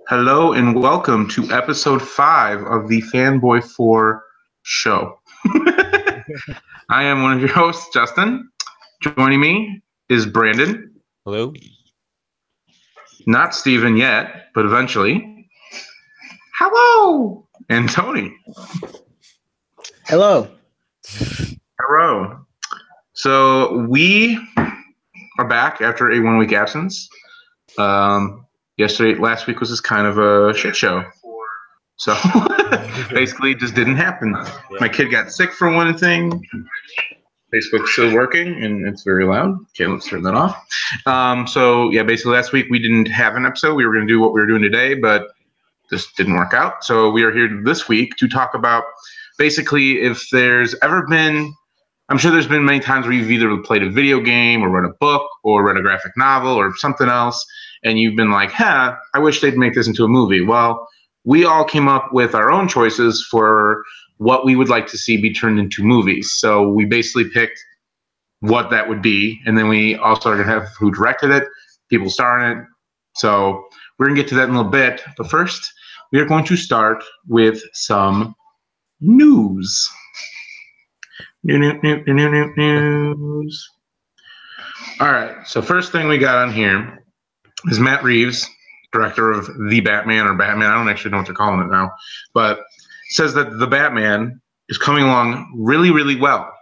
Hello and welcome to episode 5 of the Fanboy 4 show. I am one of your hosts, Justin. Joining me is Brandon. Hello. Not Steven yet, but eventually. Hello! And Tony. Hello. Hello. So we are back after a 1-week absence. Last week was just kind of a shit show. So basically it just didn't happen. My kid got sick for one thing. Facebook's still working and it's very loud. Okay, let's turn that off. Basically last week we didn't have an episode. We were going to do what we were doing today, but this didn't work out. So we are here this week to talk about basically if there's ever been, I'm sure there's been many times where you've either played a video game or read a book or read a graphic novel or something else, and you've been like, I wish they'd make this into a movie. Well, we all came up with our own choices for what we would like to see be turned into movies. So we basically picked what that would be, and then we also are going to have who directed it, people starring it. So we're going to get to that in a little bit. But first, we are going to start with some news. News. All right, so first thing we got on here is Matt Reeves, director of The Batman or Batman. I don't actually know what they're calling it now, but says that The Batman is coming along really, really well.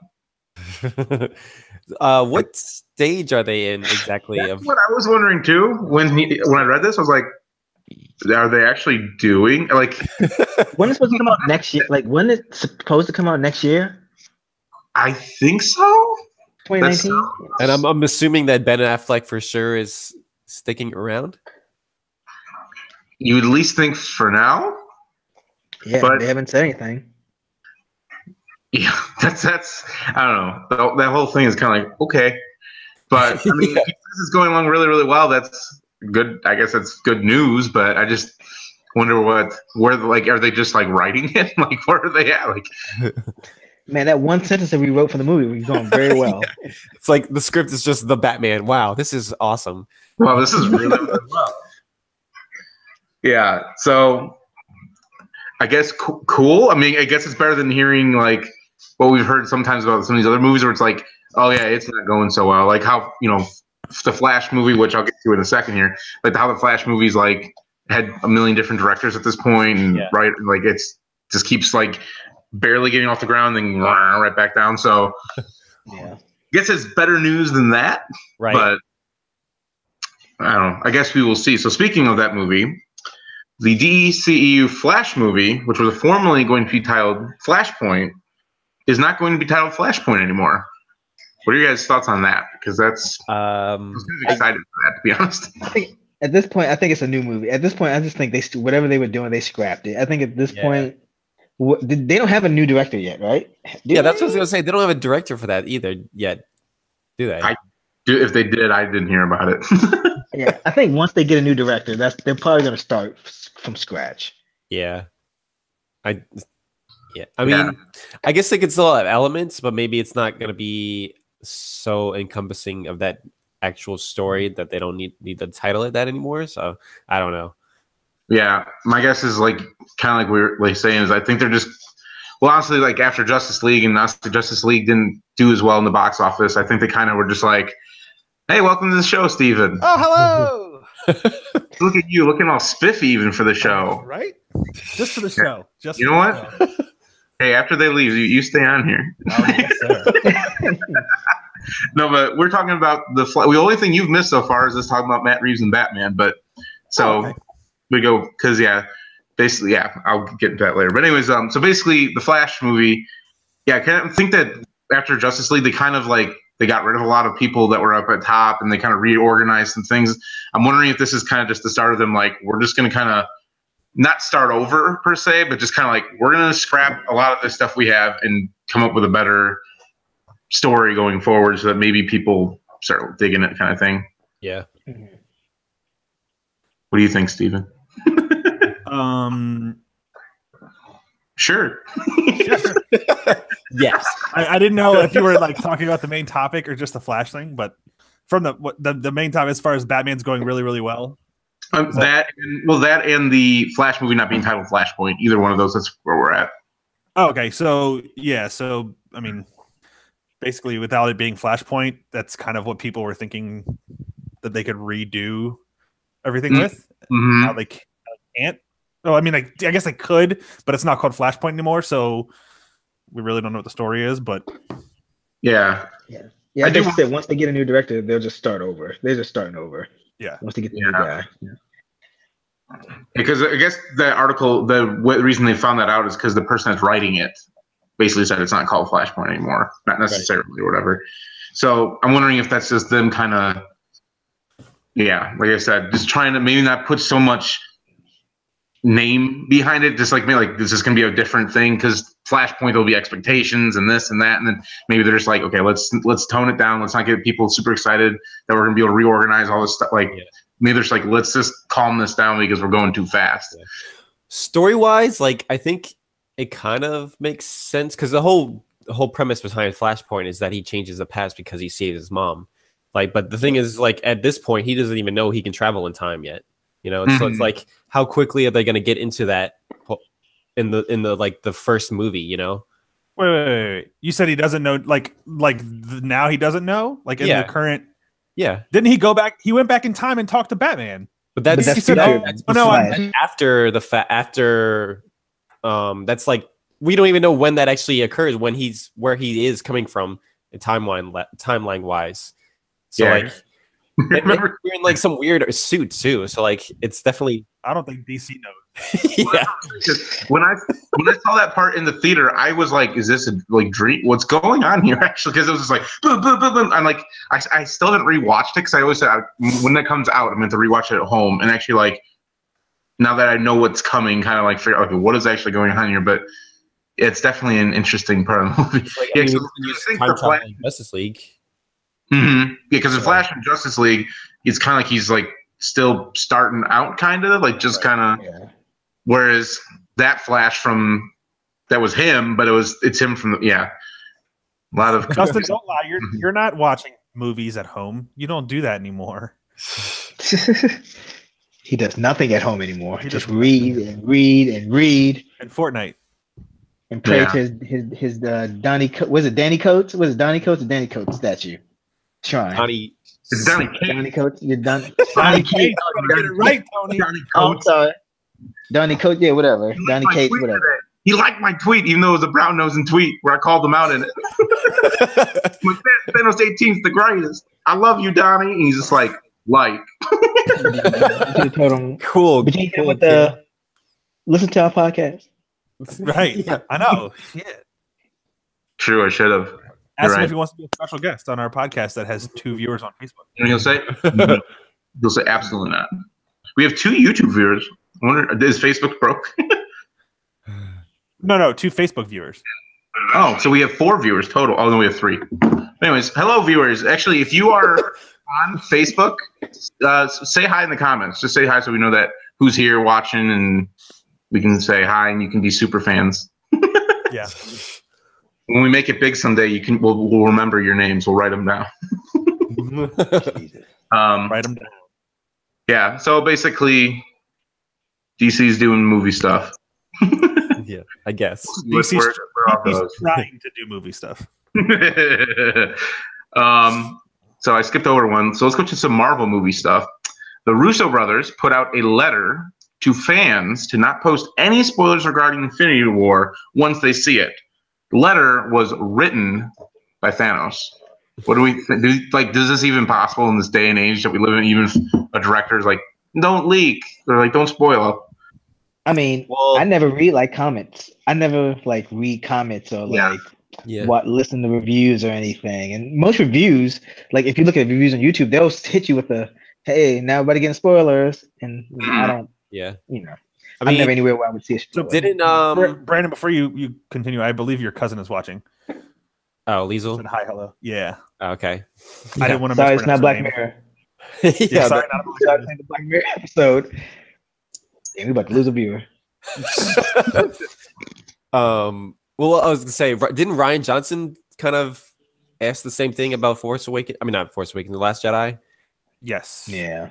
What stage are they in exactly? That's what I was wondering too. When I read this, I was like, are they actually doing like? When is it supposed to come out next year? Like when is it supposed to come out next year? I think so. 2019. And I'm assuming that Ben Affleck for sure is sticking around. You would at least think for now. Yeah, but they haven't said anything. Yeah, that's I don't know. That whole thing is kind of like okay, but I mean, if this is going along really, really well. That's good. I guess that's good news. But I just wonder where like are they just like writing it? Like where are they at? Like, man, that one sentence that we wrote for the movie was going very well. It's like the script is just the Batman. Wow, this is awesome. Wow, this is really, really well. Yeah, so I guess cool. I mean, I guess it's better than hearing like what we've heard sometimes about some of these other movies where it's like, oh yeah, it's not going so well. Like how, the Flash movie, which I'll get to in a second here, like how the Flash movies like had a million different directors at this point, and right, like it's just keeps like barely getting off the ground and right back down. So yeah, I guess it's better news than that, right? But I don't know. I guess we will see. So speaking of that movie, the DCEU Flash movie, which was formerly going to be titled Flashpoint, is not going to be titled Flashpoint anymore. What are your guys' thoughts on that? Because that's I'm excited for that, to be honest. I think at this point, I think it's a new movie. At this point, I just think whatever they were doing, they scrapped it. I think at this point, they don't have a new director yet, right? That's what I was gonna say. They don't have a director for that either yet, do they? If they did, I didn't hear about it. Yeah, I think once they get a new director, they're probably going to start from scratch. Yeah. I mean, I guess they could still have elements, but maybe it's not going to be so encompassing of that actual story that they don't need to title it that anymore. So I don't know. Yeah, my guess is like kind of like we were like saying is I think they're just honestly like after Justice League and Justice League didn't do as well in the box office. I think they kind of were just like, hey, welcome to the show, Steven. Oh, hello. Look at you, looking all spiffy even for the show. Right? Just for the show. You know what? Hey, after they leave, you stay on here. Oh, yes, sir. No, but we're talking about the only thing you've missed so far is us talking about Matt Reeves and Batman. But so we go because basically I'll get into that later. But anyways, so basically the Flash movie, I kind of think that after Justice League, they kind of like they got rid of a lot of people that were up at top and they kind of reorganized some things. I'm wondering if this is kind of just the start of them. Like we're just going to kind of not start over per se, but just kind of like we're going to scrap a lot of the stuff we have and come up with a better story going forward so that maybe people start digging it kind of thing. Yeah. What do you think, Steven? Sure. Yes. I didn't know if you were like talking about the main topic or just the Flash thing, but from the main time as far as Batman's going really, really well. That and the Flash movie not being titled Flashpoint. Either one of those, that's where we're at. Oh, okay, so I mean, basically, without it being Flashpoint, that's kind of what people were thinking that they could redo everything with. Mm-hmm. Now they can't. Oh, I mean, I guess they could, but it's not called Flashpoint anymore, so we really don't know what the story is. But yeah. I think that once they get a new director, they'll just start over. They're just starting over. Yeah. Once they get the new guy. Yeah. Because I guess the article, the reason they found that out is because the person that's writing it basically said it's not called Flashpoint anymore, not necessarily or whatever. So I'm wondering if that's just them kind of, like I said, just trying to maybe not put so much name behind it, just like maybe like this is gonna be a different thing because Flashpoint will be expectations and this and that, and then maybe they're just like, okay, let's tone it down. Let's not get people super excited that we're gonna be able to reorganize all this stuff. Like maybe they're just like, let's just calm this down because we're going too fast. Yeah. Story wise, like I think it kind of makes sense because the whole premise behind Flashpoint is that he changes the past because he saved his mom. Like, but the thing is, like at this point, he doesn't even know he can travel in time yet. You know, so it's like, how quickly are they going to get into that in the like the first movie? You know, wait. You said he doesn't know, now he doesn't know, like in the current. Yeah, didn't he go back? He went back in time and talked to Batman. But that's after the after. That's like we don't even know when that actually occurs. When he's where he is coming from, timeline wise. So like. You're in like some weird suit too, so like it's definitely. I don't think DC knows. Yeah. When I saw that part in the theater, I was like, "Is this a like dream? What's going on here?" Actually, because it was just like, boom, boom, boom, boom. I'm like, I still haven't rewatched it because I always said when that comes out, I'm going to rewatch it at home and actually like now that I know what's coming, kind of like figure out okay, what is actually going on here. But it's definitely an interesting part of the movie. Like, I think the Flash Justice League. Mm-hmm. Yeah, because the Flash in Justice League, it's kind of like he's like still starting out, kind of like just kind of. Yeah. Whereas that Flash that was him, but it's him from a lot of. Justin, don't lie. You're not watching movies at home. You don't do that anymore. He does nothing at home anymore. He just read and read and read. And Fortnite. And pray to his Donnie. Was it Danny Coates? Was it Donnie Coates or Danny Coates statue? Shrine. It's Donnie Cates. Donnie Coates. You're done. Donnie Cates. Get it right, Tony. Donnie Coates. Oh, I'm sorry. Donnie Coates. Yeah, whatever. Donnie Cates. Whatever. Today. He liked my tweet, even though it was a brown nosing tweet where I called him out in it. Thanos 18's the greatest. I love you, Donnie. And he's just like. Cool. But you know what listen to our podcast. Right. Yeah. I know. Shit. True, I should have. Ask him if he wants to be a special guest on our podcast that has 2 viewers on Facebook. And he'll say, he'll say absolutely not. We have 2 YouTube viewers. I wonder, is Facebook broke? No, 2 Facebook viewers. Oh, so we have 4 viewers total. Oh, no, we have 3. Anyways, hello, viewers. Actually, if you are on Facebook, say hi in the comments. Just say hi so we know that who's here watching, and we can say hi, and you can be super fans. Yeah. When we make it big someday, we'll remember your names. We'll write them down. Write them down. Yeah. So basically, DC's doing movie stuff. Yeah, I guess. DC's trying to do movie stuff. So I skipped over one. So let's go to some Marvel movie stuff. The Russo brothers put out a letter to fans to not post any spoilers regarding Infinity War once they see it. The letter was written by Thanos. What do we like? Is this even possible in this day and age that we live in? Even a director's like, don't leak, or like, don't spoil. I mean, I never read comments. I never read comments or listen to reviews or anything. And most reviews, like if you look at reviews on YouTube, they'll hit you with the, "Hey, now everybody getting spoilers," and I don't. Yeah. I mean, I'm never anywhere where I would see a spoiler. So didn't Brandon, before you continue, I believe your cousin is watching. Oh, Liesel. Said hi, hello. Yeah. Okay. I didn't want to. Sorry, it's not Black Mirror. Sorry, not the Black Mirror episode. Yeah, we about to lose a viewer. Well, I was gonna say, didn't Ryan Johnson kind of asked the same thing about Force Awakens. I mean, not Force Awakens, The Last Jedi. Yes. Yeah.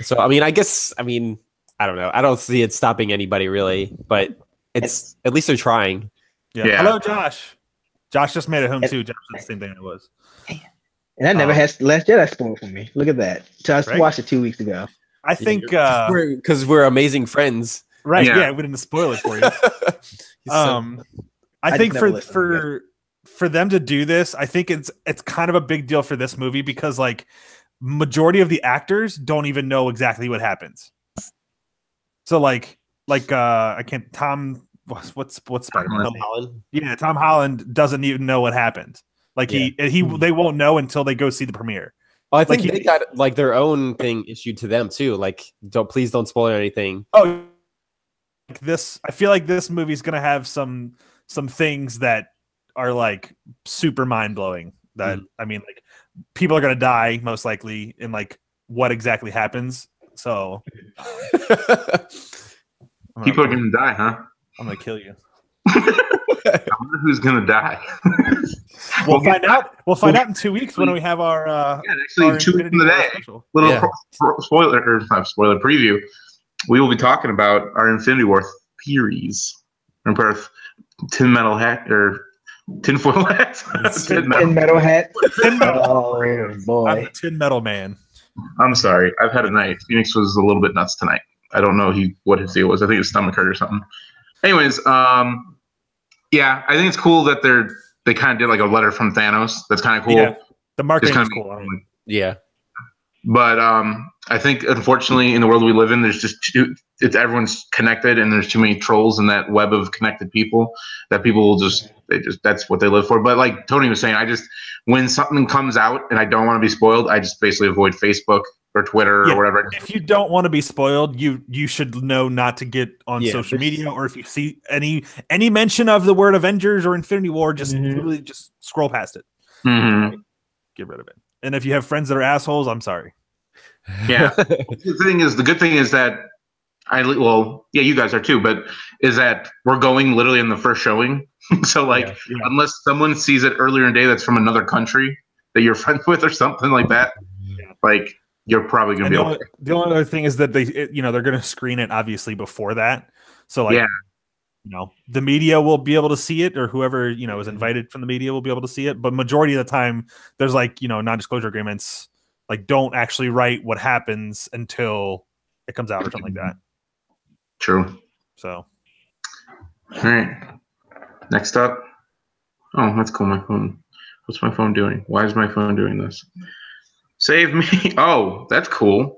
So I mean, I don't know. I don't see it stopping anybody really, but it's at least they're trying. Yeah. Hello, Josh. Josh just made it home too. Josh did the same thing I was. And I never had Last Jedi spoiled for me. Look at that. Josh watched it 2 weeks ago. I think because we're amazing friends, right? Yeah, we didn't spoil it for you. I think for them to do this, I think it's kind of a big deal for this movie because like majority of the actors don't even know exactly what happens. So like I can't what's Spider-Man? Tom Holland. Yeah, Tom Holland doesn't even know what happened. Like they won't know until they go see the premiere. Oh, I think they got like their own thing issued to them too. Like, please don't spoil anything. Oh, this I feel like this movie's gonna have some things that are like super mind blowing. That I mean, like people are gonna die most likely, and like what exactly happens. So people are gonna die, huh? I'm gonna kill you. I wonder who's gonna die. We'll find out. We'll find out in 2 weeks when we have our actually our 2 weeks from today. Little spoiler or not spoiler preview. We will be talking about our Infinity War theories. Remember tin metal hat or tinfoil hat? Tin metal hat. Oh boy! I'm the tin metal man. I'm sorry. I've had a night. Phoenix was a little bit nuts tonight. I don't know what his deal was. I think his stomach hurt or something. Anyways, yeah, I think it's cool that they kind of did like a letter from Thanos. That's kind of cool. Yeah, the marketing is cool. Yeah. But I think, unfortunately, in the world we live in, there's just everyone's connected, and there's too many trolls in that web of connected people that people will that's what they live for. But like Tony was saying, when something comes out and I don't want to be spoiled, I just basically avoid Facebook or Twitter or whatever. If you don't want to be spoiled, you should know not to get on social media, or if you see any mention of the word Avengers or Infinity War, just literally just scroll past it. Mm-hmm. Get rid of it. And if you have friends that are assholes, I'm sorry. Yeah. The good thing is that you guys are too, but is that we're going literally in the first showing. So unless someone sees it earlier in the day that's from another country that you're friends with or something like that, like you're probably going to be okay. The only other thing is that they're going to screen it obviously before that. So the media will be able to see it, or whoever, is invited from the media will be able to see it. But majority of the time there's non-disclosure agreements, like don't actually write what happens until it comes out or something like that. True. So. All right. Next up. Oh, that's cool. My phone. What's my phone doing? Why is my phone doing this? Save me. Oh, that's cool.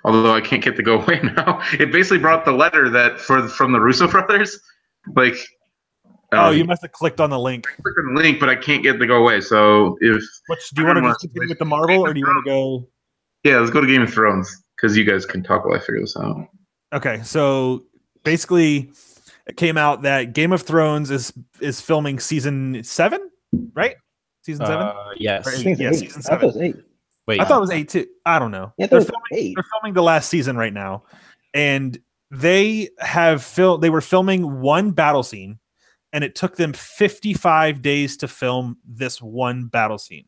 Although I can't get to go away now. It basically brought the letter from the Russo brothers. Like, you must have clicked on the link. I clicked on the link, but I can't get to go away. So do you want to just continue with the Marvel, or do you want to go? Yeah, let's go to Game of Thrones because you guys can talk while I figure this out. Okay, so basically, it came out that Game of Thrones is filming season 7, right? Season 7? Yes. Season 7. I thought it was 8. Wait, I thought it was 8 too. I don't know. Yeah, they're filming the last season right now, and they were filming one battle scene, and it took them 55 days to film this one battle scene.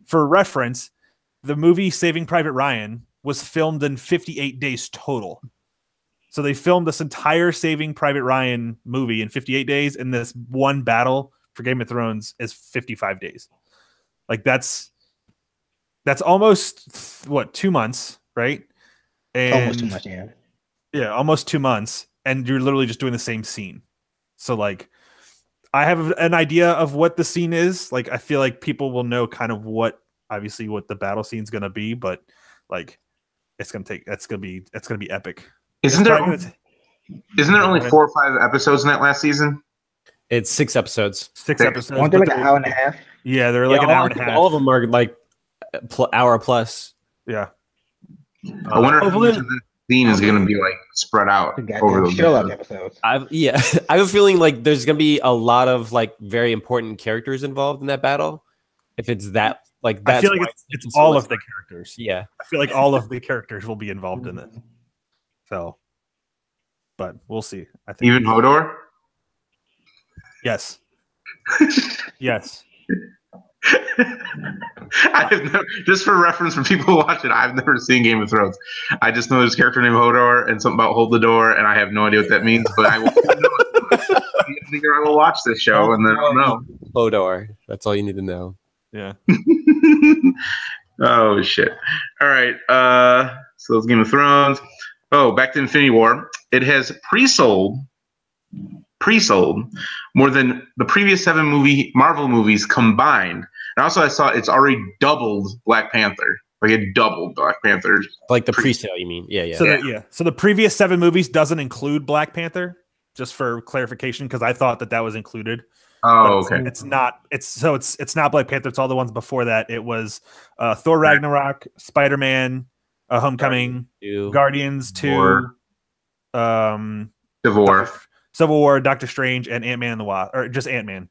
For reference, the movie Saving Private Ryan was filmed in 58 days total. So they filmed this entire Saving Private Ryan movie in 58 days, and this one battle for Game of Thrones is 55 days. Like that's almost 2 months, right? And almost 2 months, yeah. Yeah, almost 2 months, and you're literally just doing the same scene. So like, I have an idea of what the scene is. Like, I feel like people will know kind of what the battle scene's gonna be, but like, it's gonna be epic. Isn't there only 4 or 5 episodes in that last season? It's 6 episodes. 6 episodes. Aren't they like an hour and a half? Yeah, they're like an hour and a half. All of them are like hour plus. Yeah. I wonder if the scene is going to be like spread out over those episodes. I have a feeling like there's going to be a lot of like very important characters involved in that battle. If it's that, like, that's I feel like it's all of the characters. Yeah, I feel like all of the characters will be involved in it. So, but we'll see. I think even Hodor. Yes. Yes. I have never, just for reference for people who watch it, I've never seen Game of Thrones. I just know there's a character named Hodor and something about hold the door, and I have no idea what that means. But I will. I will watch this show, and then I'll know. Hodor. That's all you need to know. Yeah. Oh shit! All right. So it's Game of Thrones. Oh, back to Infinity War. It has pre-sold more than the previous 7 Marvel movies combined. And also, I saw it's already doubled Black Panther. Like it doubled Black Panther. Like the pre-sale, you mean? Yeah, yeah. So So the previous 7 movies doesn't include Black Panther. Just for clarification, because I thought that was included. Oh, okay. It's not. It's not Black Panther. It's all the ones before that. It was Thor Ragnarok, Spider-Man, Homecoming, Guardians 2, Civil War, Doctor Strange, and Ant-Man and the Wasp, or just Ant-Man.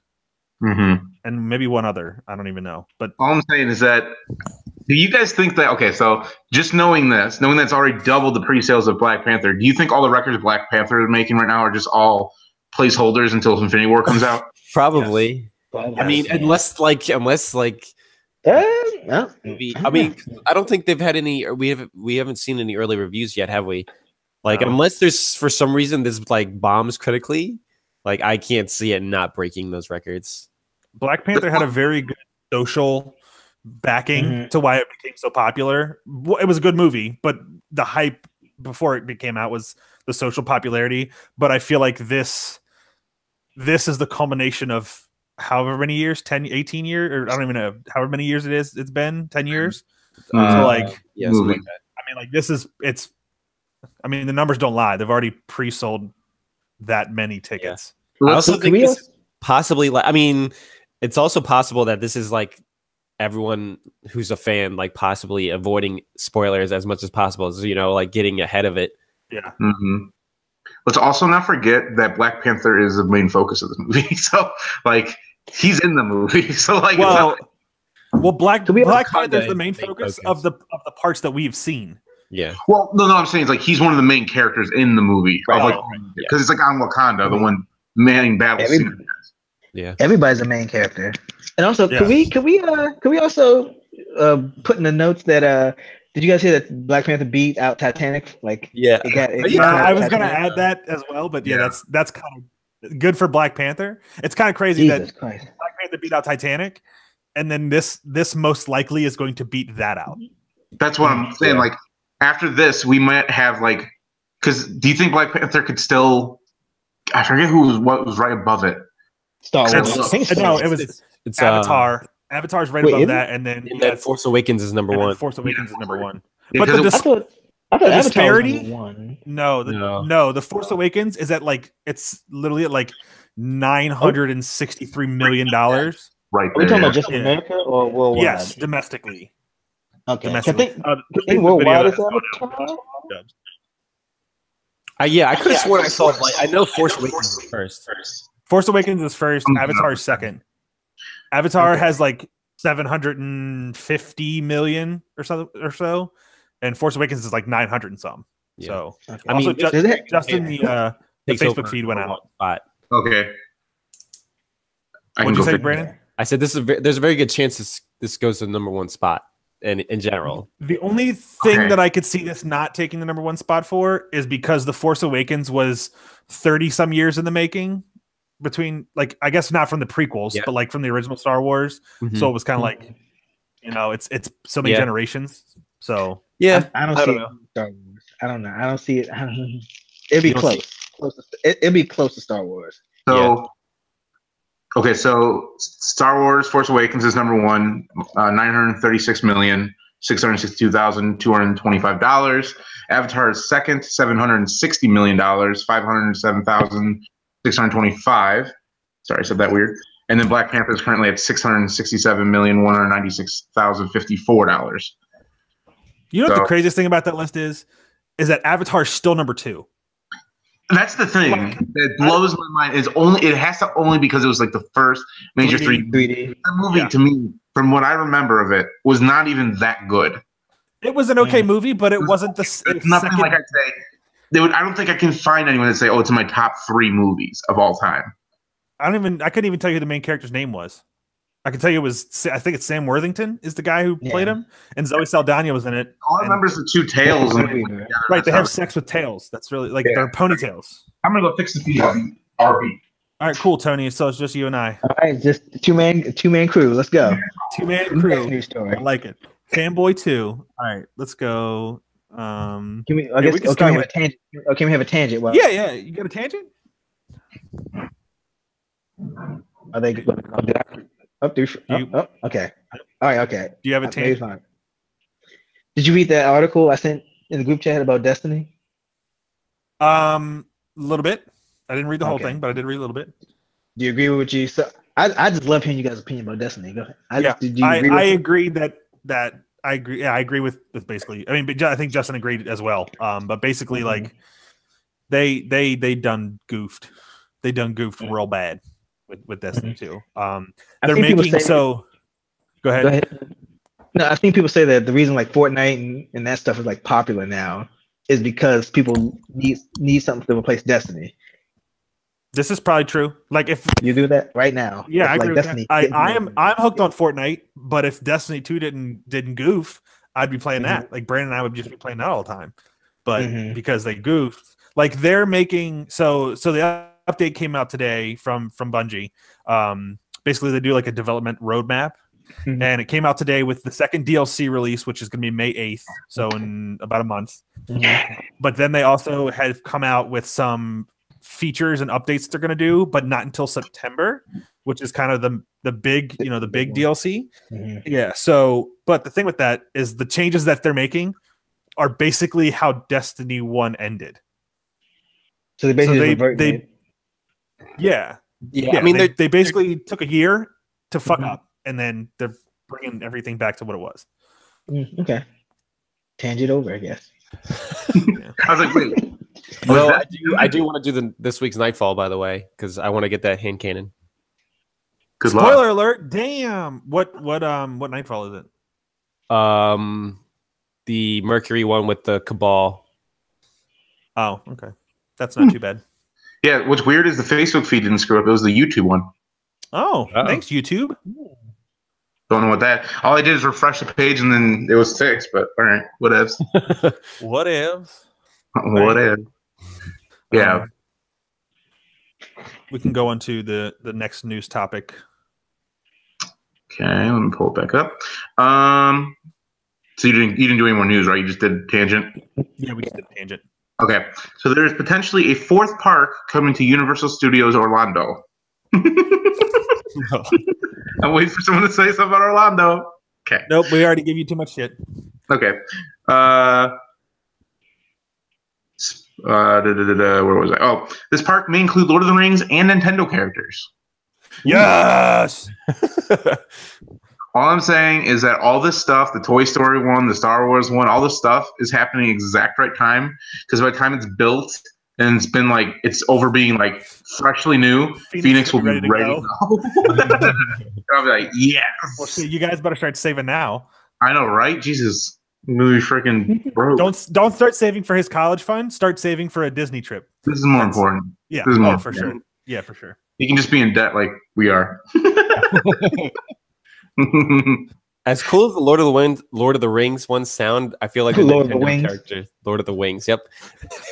Mm-hmm. And maybe one other. I don't even know. But all I'm saying is that, do you guys think that, okay, so just knowing that's already doubled the pre-sales of Black Panther, do you think all the records Black Panther is making right now are just all placeholders until Infinity War comes out? Probably. Yes. I mean, unless I mean, I don't think they've had any, we haven't seen any early reviews yet, have we? Like, unless there's, for some reason, this like bombs critically, like I can't see it not breaking those records. Black Panther had a very good social backing to why it became so popular. It was a good movie, but the hype before it came out was the social popularity. But I feel like this is the culmination of however many years, 10, 18 years, or I don't even know, however many years it's been, 10 years. So like, yeah, something like that. I mean, like I mean, the numbers don't lie. They've already pre-sold that many tickets. Yeah. I also think this is possibly, like, I mean, it's also possible that this is like everyone who's a fan, like possibly avoiding spoilers as much as possible, so, you know, like getting ahead of it. Yeah. Mm-hmm. Let's also not forget that Black Panther is the main focus of this movie. So, like, he's in the movie. So, like, well, Black Panther is the main focus of the parts that we've seen. Yeah. Well, no, I'm saying it's like he's one of the main characters in the movie. Right. Because it's like on Wakanda, the one manning battle scene. Yeah. Everybody's a main character. And also, could we also put in the notes that did you guys hear that Black Panther beat out Titanic? Like, yeah, I was gonna add that as well, but that's kind of good for Black Panther. It's kind of crazy that Black Panther beat out Titanic, and then this most likely is going to beat that out. That's what I'm saying. Like, after this, we might have like, because do you think Black Panther could still? I forget what was right above it. Star Wars. No, it's Avatar. Avatar's right above that, and then Force Awakens is number 1. Force Awakens is number 1. Yeah, but I thought the disparity, no, the Force Awakens is at like, it's literally at like $963 million. Right. Are we talking about just America or worldwide? Yes, domestically. Okay. Domestically. I think worldwide is Avatar. I could have sworn I saw, like, I know Force Awakens is first. Force Awakens is first. Avatar is second. Avatar has like 750 million or so, and Force Awakens is like 900 and some. Yeah. So I mean, Justin, the Facebook feed went out. Okay. What'd you say, Brandon? I said there's a very good chance this goes to the number 1 spot. And in general, the only thing that I could see this not taking the number 1 spot for is because the Force Awakens was 30 some years in the making, between, like, I guess not from the prequels, but like from the original Star Wars. So it was kind of like, you know, it's so many generations. So I don't see Star Wars. I don't know. I don't see it. It'd be close. It'd be close to Star Wars. So. Okay, so Star Wars Force Awakens is number 1, $936,662,225. Avatar is second, $760 million, $507,625. Sorry, I said that weird. And then Black Panther is currently at $667,196,054. You know what the craziest thing about that list is that Avatar is still number 2. That's the thing that blows my mind. It has to only because it was like the first major 3D. The movie, to me, from what I remember of it, was not even that good. It was an okay movie, but it wasn't the nothing like I'd say. I don't think I can find anyone that say, "Oh, it's in my top 3 movies of all time." I couldn't even tell you who the main character's name was. I can tell you I think it's Sam Worthington is the guy who played him, and Zoe Saldana was in it. All I remember is the two tails. Right, they have sex with tails. That's really like they're ponytails. I'm gonna go fix the feed. RB. All right, cool, Tony. So it's just you and I. All right, just two man crew. Let's go. 2-man crew. News story. I like it. Fanboy 2. All right, let's go. Can we have a tangent? Oh, can we have a tangent? Well, yeah. You got a tangent? Are they okay. All right, okay. Do you have a tangent? Did you read that article I sent in the group chat about Destiny? A little bit. I didn't read the whole thing, but I did read a little bit. Do you agree with what you? So I just love hearing you guys' opinion about Destiny. Go ahead. I agree that I agree. Yeah, I agree with basically. I mean, I think Justin agreed as well. But basically, like they done goofed. They done goofed real bad with Destiny 2. They're making so. Go ahead. No, I think people say that the reason like Fortnite and that stuff is like popular now is because people need something to replace Destiny. This is probably true. Like if you do that right now, I agree with that. I'm hooked on Fortnite, but if Destiny 2 didn't goof, I'd be playing that. Like Brandon and I would just be playing that all the time. But because they goofed, like they're making so the update came out today from Bungie. Basically, they do like a development roadmap, and it came out today with the second DLC release, which is going to be May 8th, so in about a month. But then they also have come out with some features and updates they're going to do, but not until September, which is kind of the big DLC. Yeah. So, but the thing with that is the changes that they're making are basically how Destiny 1 ended. So they yeah. I mean, they basically took a year to fuck up, and then they're bringing everything back to what it was. Okay. Tangent over, I guess. I was like, wait. Well, I do want to do this week's Nightfall, by the way, because I want to get that hand cannon. Spoiler alert! Damn. What Nightfall is it? The Mercury one with the Cabal. Oh, okay. That's not too bad. Yeah, what's weird is the Facebook feed didn't screw up. It was the YouTube one. Oh, thanks, YouTube. Don't know what that. All I did is refresh the page and then it was fixed. But all right, whatevs. Whatevs. Whatever. Yeah. We can go on to the next news topic. Okay, let me pull it back up. So you didn't do any more news, right? You just did tangent. Yeah, we just did tangent. Okay, so there's potentially a fourth park coming to Universal Studios Orlando. No. I'm waiting for someone to say something about Orlando. Okay. Nope, we already gave you too much shit. Okay. Where was I? Oh, this park may include Lord of the Rings and Nintendo characters. Yes. All I'm saying is that all this stuff, the Toy Story one, the Star Wars one, all this stuff is happening exact right time, because by the time it's built and it's been like it's over being like freshly new, Phoenix will be ready to go. I'll be like, yes. Well, see, you guys better start saving now. I know, right? Jesus, I'm gonna be freaking broke. Don't start saving for his college fund. Start saving for a Disney trip. This is more important. Yeah, this is more for sure. Yeah, for sure. You can just be in debt like we are. As cool as the Lord of the Rings ones sound, I feel like the Lord Nintendo character, Lord of the Wings. Yep,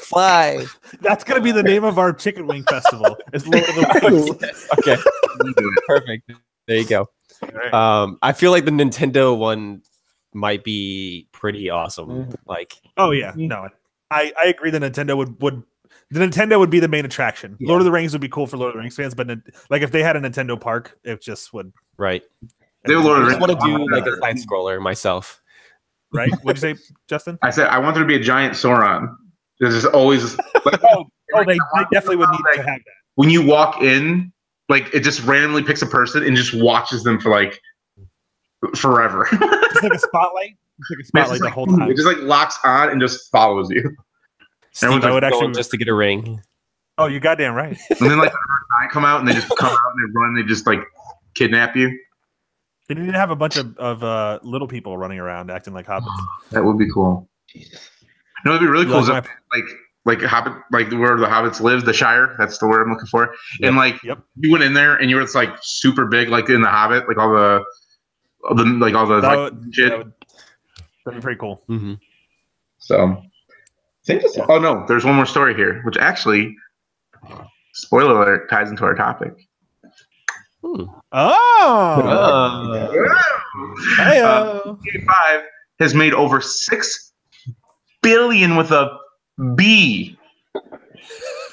fly. That's gonna be the name of our chicken wing festival. It's Lord of the Wings. Okay, perfect. There you go. Right. I feel like the Nintendo one might be pretty awesome. Like, oh yeah, no, I agree. The Nintendo would be the main attraction. Yeah. Lord of the Rings would be cool for Lord of the Rings fans, but like if they had a Nintendo park, it just would. Right. I just want to do like a side scroller myself. Right? What'd you say, Justin? I said I want there to be a giant Sauron. There's just always like, they definitely would need to have that. When you walk in, like it just randomly picks a person and just watches them for like forever. It's like a spotlight. It's like a spotlight the whole time. It just like locks on and just follows you. Steve, I would actually just to get a ring. Oh, you're goddamn right. And then like I come out and they just come out and they run. They just like kidnap you. They need to have a bunch of little people running around acting like hobbits. That would be cool. Jesus. No, it'd be really cool. Like like Hobbit, like where the hobbits live, the Shire. That's the word I'm looking for. Yep. And like you went in there and you were like super big, like in the Hobbit, like all the shit. That'd be pretty cool. Mm-hmm. So I think it's, oh no, there's one more story here, which actually, spoiler alert, ties into our topic. GTA 5 has made over $6 billion with a B,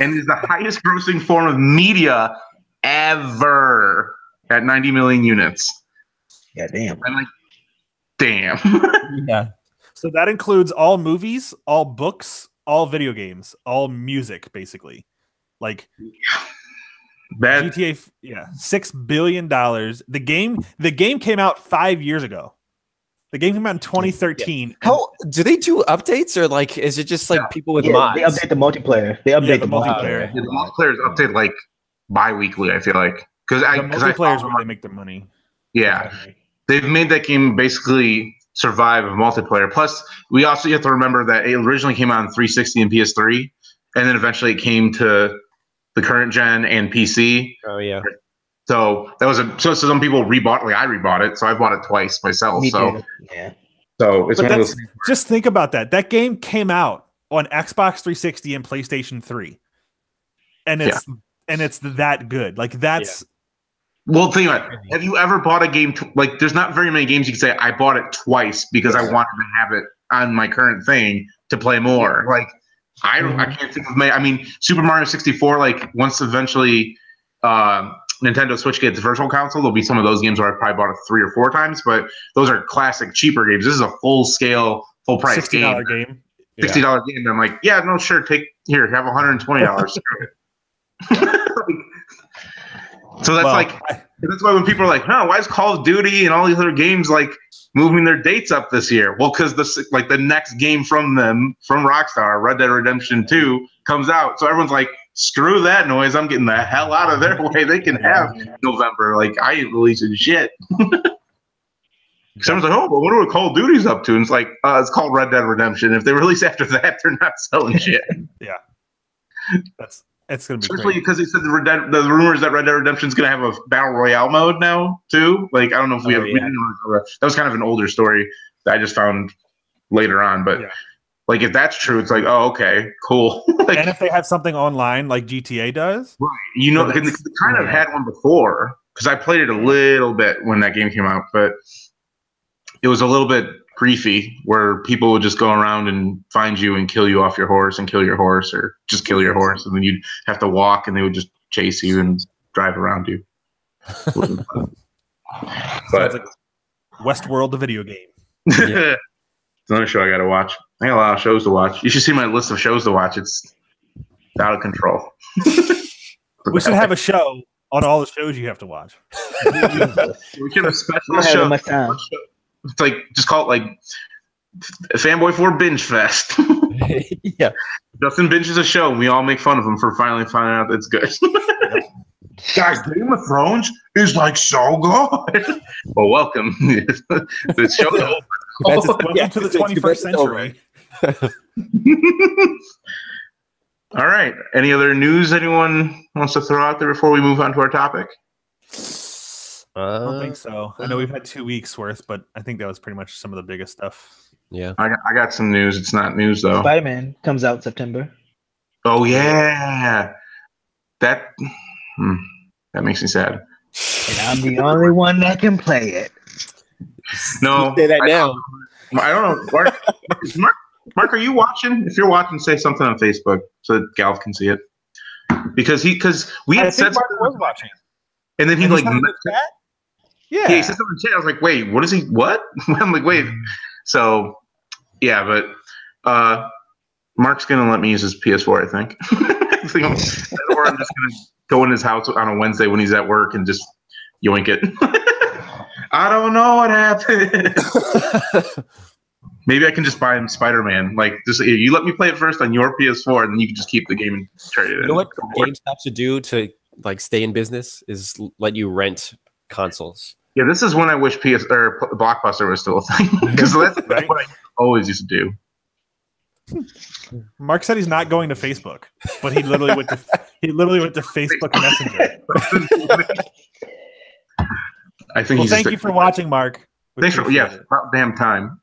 and is the highest grossing form of media ever at 90 million units. Yeah, damn. I'm like, damn. Yeah. So that includes all movies, all books, all video games, all music, basically. Like that GTA, $6 billion. The game came out 5 years ago. The game came out in 2013. Yeah. How do they do updates, or like is it just like people with mods? They update the multiplayer. They update the multiplayer. The multiplayer is updated like bi-weekly, I feel like. Because multiplayer is where they make their money. Yeah. They've made that game basically survive of multiplayer. Plus, we also have to remember that it originally came out on 360 and PS3, and then eventually it came to the current gen and PC. Oh yeah. So that was so some people rebought, like I rebought it, so I bought it twice myself. Me so too. Yeah. So it's but one of those. Just think about that. That game came out on Xbox 360 and PlayStation 3, and it's that good. Like that's. Yeah. Well, think about it. Have you ever bought a game? Like, there's not very many games you can say I bought it twice because I wanted to have it on my current thing to play more. Like, I can't think of many. I mean, Super Mario 64. Like, once eventually Nintendo Switch gets Virtual Console, there'll be some of those games where I probably bought it 3 or 4 times. But those are classic, cheaper games. This is a full scale, full price $60 game. $60 game. And I'm like, yeah, no, sure, have $120. So that's that's why when people are like, why is Call of Duty and all these other games like moving their dates up this year? Well, because the next game from them, from Rockstar, Red Dead Redemption 2, comes out. So everyone's like, screw that noise. I'm getting the hell out of their way. They can have November. Like, I ain't releasing shit. Someone's like, but what are Call of Duty's up to? And it's like, it's called Red Dead Redemption. If they release after that, they're not selling shit. Yeah. It's going to be especially because they said the rumors that Red Dead Redemption is going to have a battle royale mode now too. Like, I don't know if we didn't really that was kind of an older story that I just found later on. But like, if that's true, it's like, oh, okay, cool. Like, and if they have something online like GTA does, right? You know, they kind of had one before because I played it a little bit when that game came out, but it was a little bit griefy where people would just go around and find you and kill you off your horse and kill your horse, or just kill your horse, and then you'd have to walk and they would just chase you and drive around you. But like Westworld, the video game. It's another show I gotta watch. I got a lot of shows to watch. You should see my list of shows to watch. It's out of control. We should have a show on all the shows you have to watch. We should have a special show. Much time. It's like, just call it like Fanboy 4 Binge Fest. Yeah. Justin binges a show and we all make fun of him for finally finding out that it's good. Guys, Game of Thrones is like so good. Well, welcome. The show's over. Welcome to the 21st century. All right. Any other news anyone wants to throw out there before we move on to our topic? I don't think so. I know we've had 2 weeks worth, but I think that was pretty much some of the biggest stuff. Yeah. I got some news. It's not news though. Spider-Man comes out September. Oh yeah. That makes me sad. And I'm the only one that can play it. No. Say that now. I don't know. Mark, are you watching? If you're watching, say something on Facebook so that Galv can see it. Because we had said Mark was watching. And then he like, yeah, he said something in chat. I was like, wait, what is he? What? I'm like, wait. So, yeah, but Mark's gonna let me use his PS4, I think. Or I'm just gonna go in his house on a Wednesday when he's at work and just yoink it. I don't know what happened. Maybe I can just buy him Spider-Man. Like, just you let me play it first on your PS4, and then you can just keep the game and trade it in. You know what GameStop should do to like stay in business is let you rent consoles. Yeah, this is when I wish Blockbuster was still a thing, because that's what I always used to do. Mark said he's not going to Facebook, but he literally went to Facebook Messenger. I think. Well, thank you for watching, Mark. Thanks for about damn time.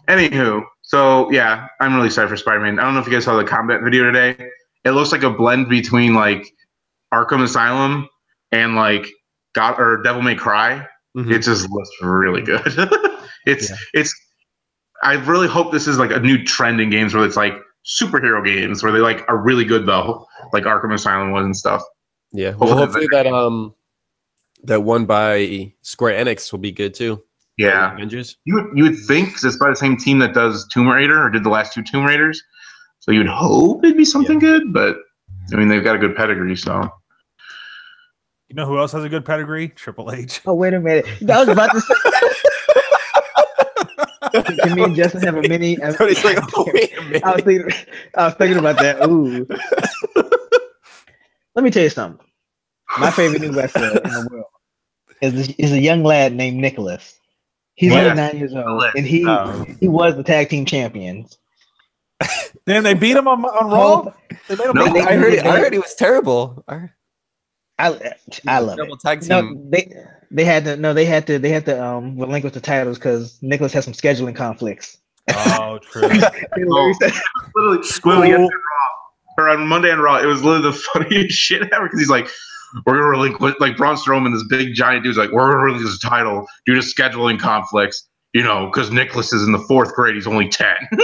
Anywho, so yeah, I'm really excited for Spider-Man. I don't know if you guys saw the combat video today. It looks like a blend between like Arkham Asylum and like God or Devil May Cry. Mm-hmm. It just looks really good. It's. I really hope this is like a new trend in games where it's like superhero games where they like are really good though, like Arkham Asylum was and stuff. Yeah, well, hopefully that one by Square Enix will be good too. Yeah, Avengers. You would think, because it's by the same team that does Tomb Raider or did the last two Tomb Raiders, so you would hope it'd be something good. But I mean, they've got a good pedigree, so. You know who else has a good pedigree? Triple H. Oh, wait a minute! I was about to say. Can me and Justin have a mini? I was thinking about that. Ooh. Let me tell you something. My favorite new wrestler in the world is a young lad named Nicholas. He's only 9 years old, and he was the tag team champions. Damn, they beat him on Raw. I heard he was terrible. I love it. Tag team. No, they had to relinquish the titles because Nicholas had some scheduling conflicts. Oh, true. Literally on Monday on Raw, it was literally the funniest shit ever because he's like, we're gonna relinquish, like Braun Strowman, this big giant dude's like, we're gonna relinquish the title due to scheduling conflicts, you know, because Nicholas is in the 4th grade, he's only 10. like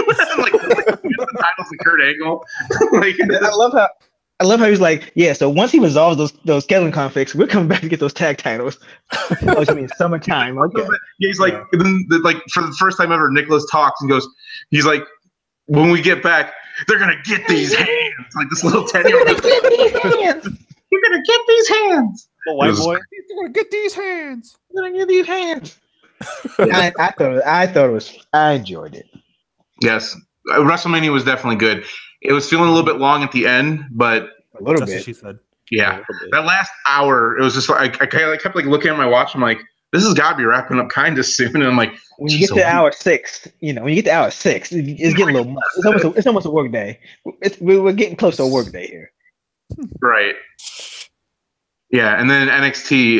the titles to Kurt Angle. Like, I love how he was like, yeah, so once he resolves those scheduling conflicts, we're coming back to get those tag titles. Oh, I mean, summertime. Okay. Yeah, he's like, like for the first time ever, Nicholas talks and goes, he's like, when we get back, they're going to get these hands. Like this little 10-year-old. You're going to get these hands. The white boy. You're going to get these hands. You're going to get these hands. I enjoyed it. Yes. WrestleMania was definitely good. It was feeling a little bit long at the end, but a little bit. What she said. Yeah, that last hour, it was just like I kept like looking at my watch. I'm like, this has got to be wrapping up kind of soon. And I'm like, when you get to hour 6, it's getting a little much. It's almost a work day. We're getting close to a work day here. Right. Yeah, and then NXT.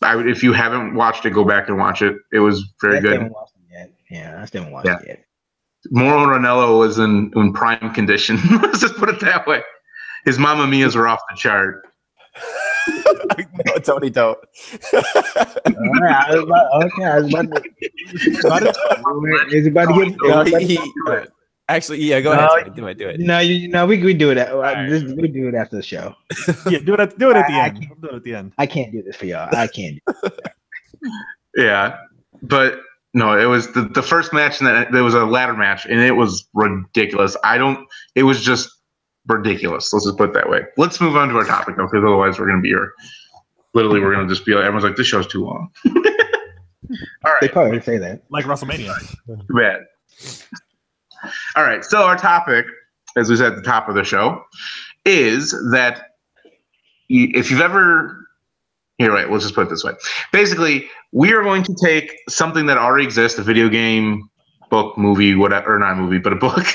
If you haven't watched it, go back and watch it. It was very good. I haven't watched it yet. Yeah, I still haven't watched it yet. Mauro Ranallo was in prime condition. Let's just put it that way. His Mamma Mia's were off the chart. No, Tony, don't. I was about to get. Actually, yeah, go ahead. Tony, do it. No, we do it. We do it after the show. Yeah, do it at the end. We'll do it at the end. I can't do this for y'all. I can't. Yeah, but. No, it was the first match, and there was a ladder match, and it was ridiculous. It was just ridiculous. Let's just put it that way. Let's move on to our topic, though, because otherwise we're going to be here. Literally, we're going to just be like, everyone's like, this show's too long. All right. They probably say that. Like WrestleMania. Too bad. All right. So our topic, as we said at the top of the show, is that if you've ever... Here, right, let's just put it this way. Basically, we are going to take something that already exists, a video game, book, movie, whatever, or not a movie, but a book,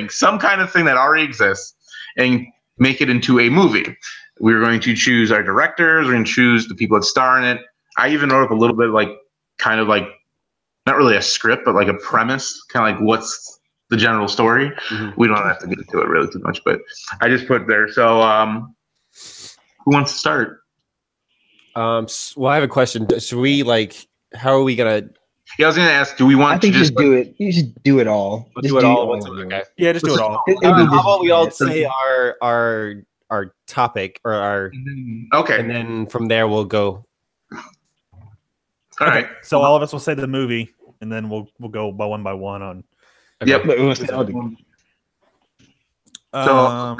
some kind of thing that already exists, and make it into a movie. We're going to choose our directors, we're going to choose the people that star in it. I even wrote up a little bit kind of like, not really a script, but like a premise, kind of like what's the general story. Mm-hmm. We don't have to get into it really too much, but I just put there. So who wants to start? Well, I have a question. Should we how are we gonna? Yeah, I was gonna ask. Do we want to just do it? You should do it all. Do it all. Okay. Yeah, just do it all. How about we all say our topic or our okay, and then from there we'll go. All right. So all of us will say the movie, and then we'll go by one on. Okay. Yep. So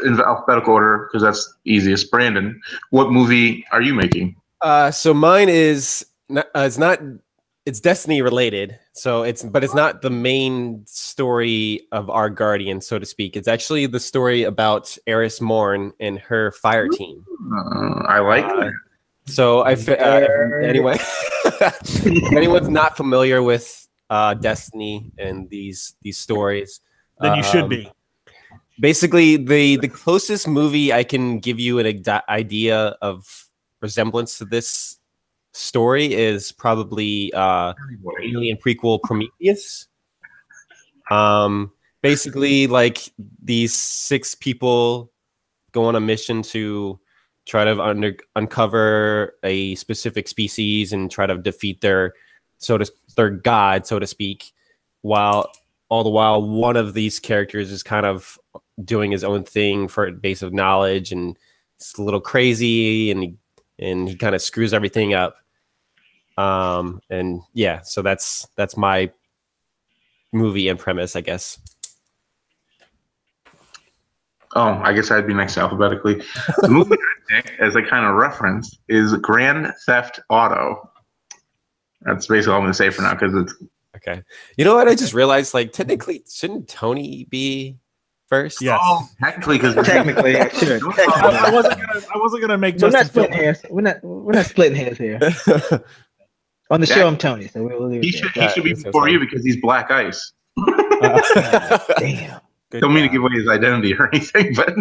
in alphabetical order because that's easiest. Brandon, what movie are you making? So mine is it's Destiny related. So it's not the main story of our Guardian, so to speak. It's actually the story about Eris Morn and her fire team. I like that. So anyway, if anyone's not familiar with Destiny and these stories. Then you should be. Basically, the closest movie I can give you an idea of resemblance to this story is probably Alien prequel Prometheus. Basically, like these 6 people go on a mission to try to uncover a specific species and try to defeat their god, so to speak, while one of these characters is kind of doing his own thing for a base of knowledge, and it's a little crazy, and he kind of screws everything up. And yeah, so that's my movie and premise, I guess. Oh, I guess I'd be next alphabetically. The movie I picked, as I kind of referenced, is Grand Theft Auto. That's basically all I'm going to say for now, because it's... Okay. You know what? I just realized, like, technically, shouldn't Tony be first? Yes. Oh, technically, because technically, I should. I wasn't gonna make We're Justin not splitting hairs. We're not splitting hairs here. On the show, I'm Tony, so we'll leave he should be before you because he's Black Ice. Damn. Don't mean to give away his identity or anything, but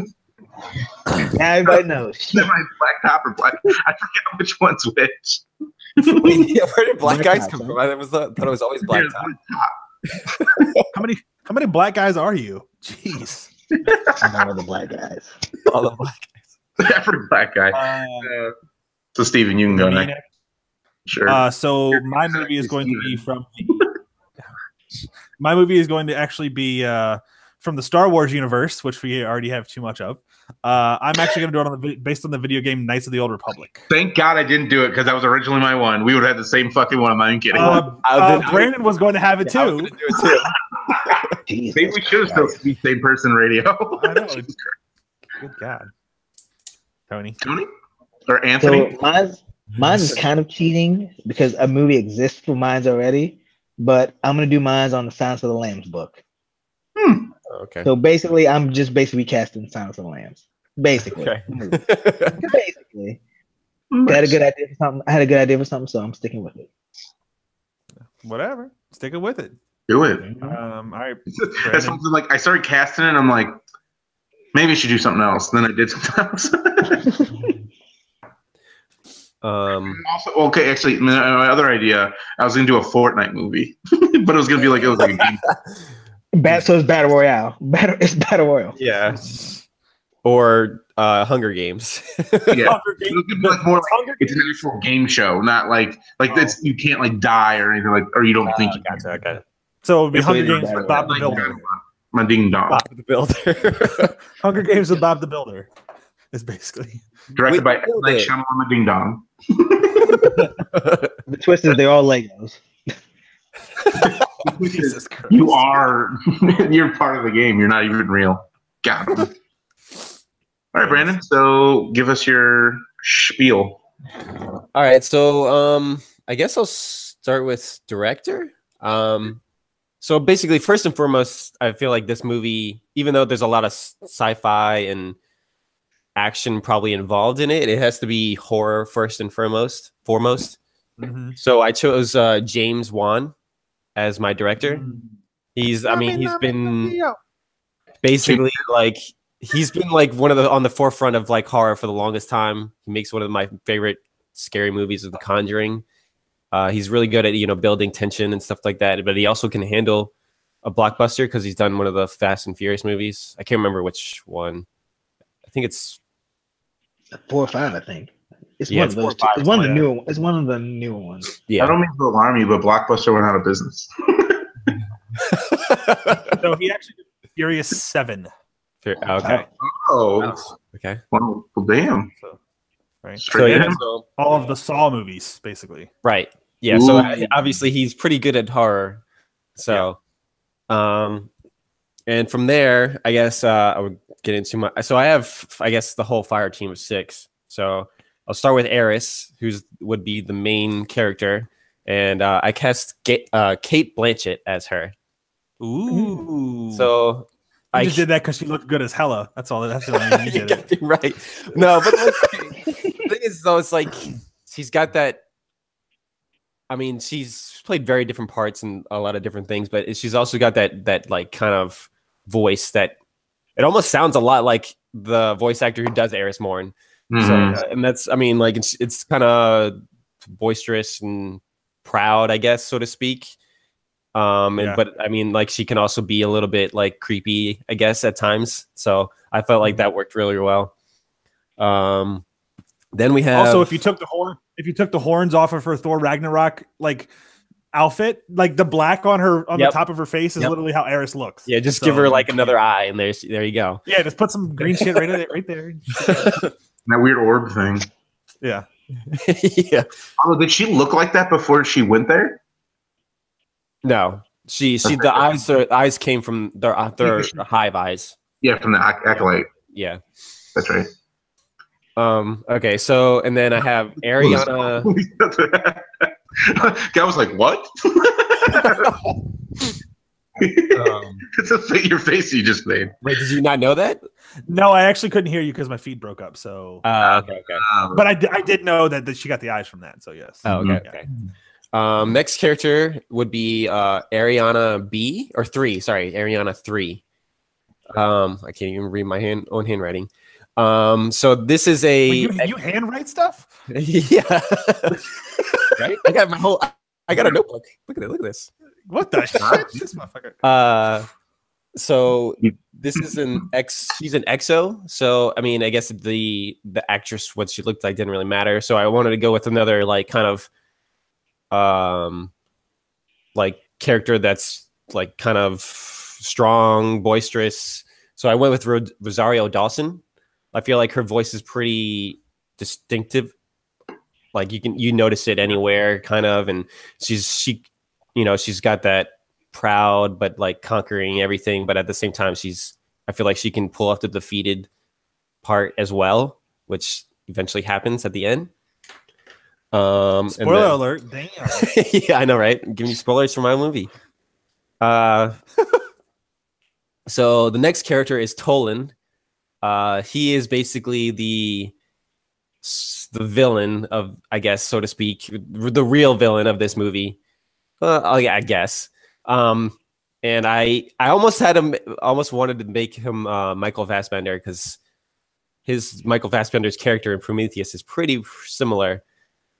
now everybody knows. Black top or black. I forget which one's which. Yeah, where did Black Guys come from? I thought it was always Black Top. How many black guys are you? Jeez. All the black guys. All the black guys. Every black guy. So Steven, you can go next. Sure. So my movie is going to be from. My movie is going to actually be from the Star Wars universe, which we already have too much of. I'm actually going to do it based on the video game Knights of the Old Republic. Thank God I didn't do it because that was originally my one. We would have had the same fucking one. I'm not even kidding. Brandon was going to have it too. I was gonna do it too. Maybe we should still be same person radio. I know. Good God, Tony or Anthony. So mine's is kind of cheating because a movie exists for mine already, but I'm gonna do mine on the Silence of the Lambs book. Okay. So basically, I'm just casting Silence of the Lambs. Basically. Okay. Basically. I had a good idea for something, so I'm sticking with it. Whatever. Sticking with it. Do it. All right. That's something like I started casting it, and I'm like, maybe I should do something else. And then I did something else. Also, okay, actually, my other idea, I was gonna do a Fortnite movie, but it was gonna be like a game. So it's Battle Royale. It's Battle Royale. Yeah. Or Hunger Games. Yeah. Hunger Games. It's an actual game show, not like it's you can't like die or anything or you don't think. Gotcha. Okay. So it would be Hunger Games with Bob the Builder. My ding dong. Bob the Builder. Hunger Games with Bob the Builder is basically directed by Night Shyamalan Ding Dong. The twist is they're all Legos. Jesus Christ. You're part of the game. You're not even real. Got him. All right, Brandon. So give us your spiel. All right. So I guess I'll start with director. So basically, first and foremost, I feel like this movie, even though there's a lot of sci-fi and action probably involved in it, it has to be horror first and foremost. Mm-hmm. So I chose James Wan as my director. He's been basically like on the forefront of like horror for the longest time. He makes one of my favorite scary movies of The Conjuring. He's really good at building tension and stuff like that, but he also can handle a blockbuster because he's done one of the Fast and Furious movies. I can't remember which one. I think it's 4 or 5. I think it's one of those. It's one of the newer. It's one of the newer ones. Yeah. I don't mean to alarm you, but Blockbuster went out of business. So he actually did Furious 7. Okay. Oh. Okay. Well, damn. Right. So all of the Saw movies, basically. Right. Yeah. Ooh. So obviously he's pretty good at horror. So, and from there, I guess I would get into my. So I have, I guess, the whole fire team of 6. So I'll start with Eris, would be the main character, and I cast Kate Blanchett as her. Ooh. So I just did that because she looked good as hella. That's all. That's the only reason you did it. Right. No, but the thing is, though, it's like she's got that I mean, she's played very different parts in a lot of different things, but she's also got that like kind of voice that it almost sounds a lot like the voice actor who does Eris Morn. Mm-hmm. So, and that's, I mean, like it's kind of boisterous and proud, I guess, so to speak. But I mean, like she can also be a little bit like creepy, I guess, at times. So I felt like that worked really well. Then we have also, if you took the horns off of her Thor Ragnarok like outfit, like the black on the top of her face is literally how Eris looks. Yeah, just give her like another eye, and there you go. Yeah, just put some green shit right there. That weird orb thing. Yeah. Yeah. Oh, did she look like that before she went there? No, she the eyes came from their hive eyes. Yeah, from the acolyte. Yeah, that's right. Okay, so and then I have Ariana. Guy was like, "What?" It's a your face you just made. Wait, did you not know that? No, I actually couldn't hear you because my feed broke up. So okay. But I did know that she got the eyes from that. So yes. Oh, okay. Next character would be Ariana B or 3. Sorry, Ariana 3. I can't even read my own handwriting. So this is a you handwrite stuff? Yeah. Right? I got a notebook. Look at this. What the shit? This motherfucker. So this is she's an EXO. So I mean, I guess the actress, what she looked like didn't really matter. So I wanted to go with another like kind of like character that's like kind of strong, boisterous. So I went with Rosario Dawson. I feel like her voice is pretty distinctive. Like you notice it anywhere, kind of, and she's got that proud but like conquering everything, but at the same time I feel like she can pull off the defeated part as well, which eventually happens at the end. Spoiler alert! Damn. Yeah, I know, right? Give me spoilers for my movie. So the next character is Toland. He is basically the villain of, I guess, so to speak, the real villain of this movie. Yeah, I guess. And I almost wanted to make him Michael Fassbender because Michael Fassbender's character in Prometheus is pretty similar,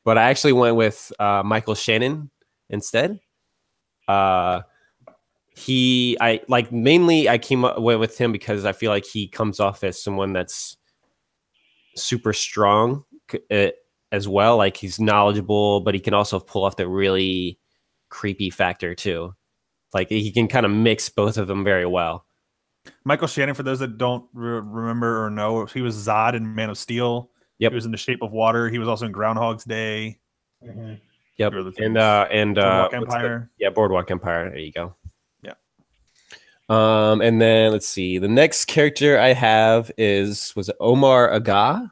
but I actually went with Michael Shannon instead. I went with him because I feel like he comes off as someone that's super strong as well. Like he's knowledgeable, but he can also pull off the really creepy factor too. Like he can kind of mix both of them very well. Michael Shannon, for those that don't remember or know, he was Zod in Man of Steel. Yep. He was in The Shape of Water. He was also in Groundhog's Day. Mm-hmm. Yep. And Boardwalk Empire. Yeah, Boardwalk Empire. There you go. Yeah. And then let's see. The next character I have was Omar Aga.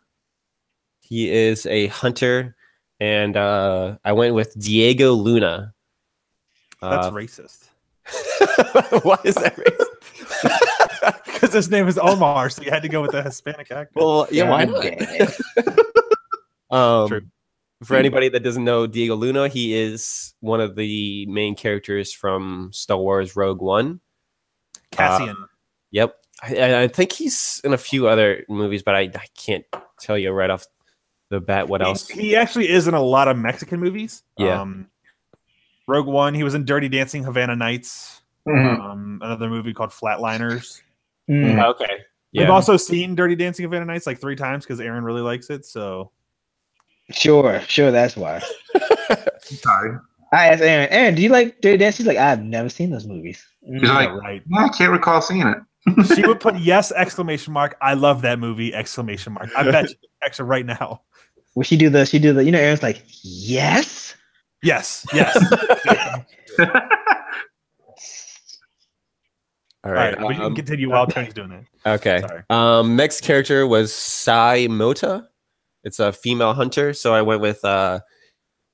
He is a hunter, and I went with Diego Luna. That's racist. Why is that racist? Because his name is Omar, so you had to go with the Hispanic actor. Well, yeah, why not? True. For anybody that doesn't know Diego Luna, he is one of the main characters from Star Wars Rogue One. Cassian. Yep. I think he's in a few other movies, but I can't tell you right off the bat what else. He actually is in a lot of Mexican movies. Yeah. Rogue One. He was in Dirty Dancing, Havana Nights. Mm-hmm. Another movie called Flatliners. Mm. Okay. Yeah. We've also seen Dirty Dancing, Havana Nights like 3 times because Aaron really likes it. So. Sure. That's why. Sorry. I asked Aaron, do you like Dirty Dancing? He's like, I've never seen those movies. He's like, right. I can't recall seeing it. She would put yes, ! I love that movie, ! I bet you extra right now. Well, she do the, Aaron's like, yes. Yes. All right. We can continue while Tony's doing it. Okay. Sorry. Next character was Sai Mota. It's a female hunter, so I went with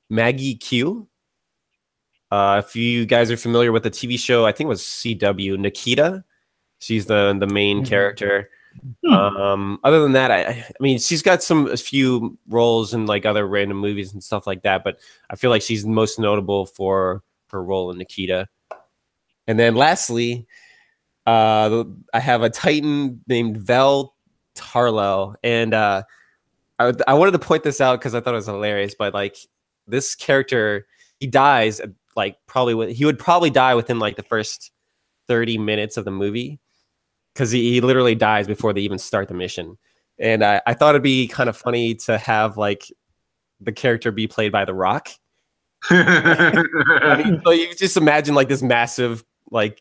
Maggie Q. If you guys are familiar with the TV show, I think it was CW, Nikita. She's the main character. Other than that, I mean, she's got a few roles in like other random movies and stuff like that, but I feel like she's most notable for her role in Nikita. And then lastly, I have a Titan named Vel Tarlo, and I wanted to point this out because I thought it was hilarious. But like this character, he dies like he would probably die within like the first 30 minutes of the movie, because he literally dies before they even start the mission. And I thought it'd be kind of funny to have like the character be played by The Rock. I mean, so you just imagine like this massive, like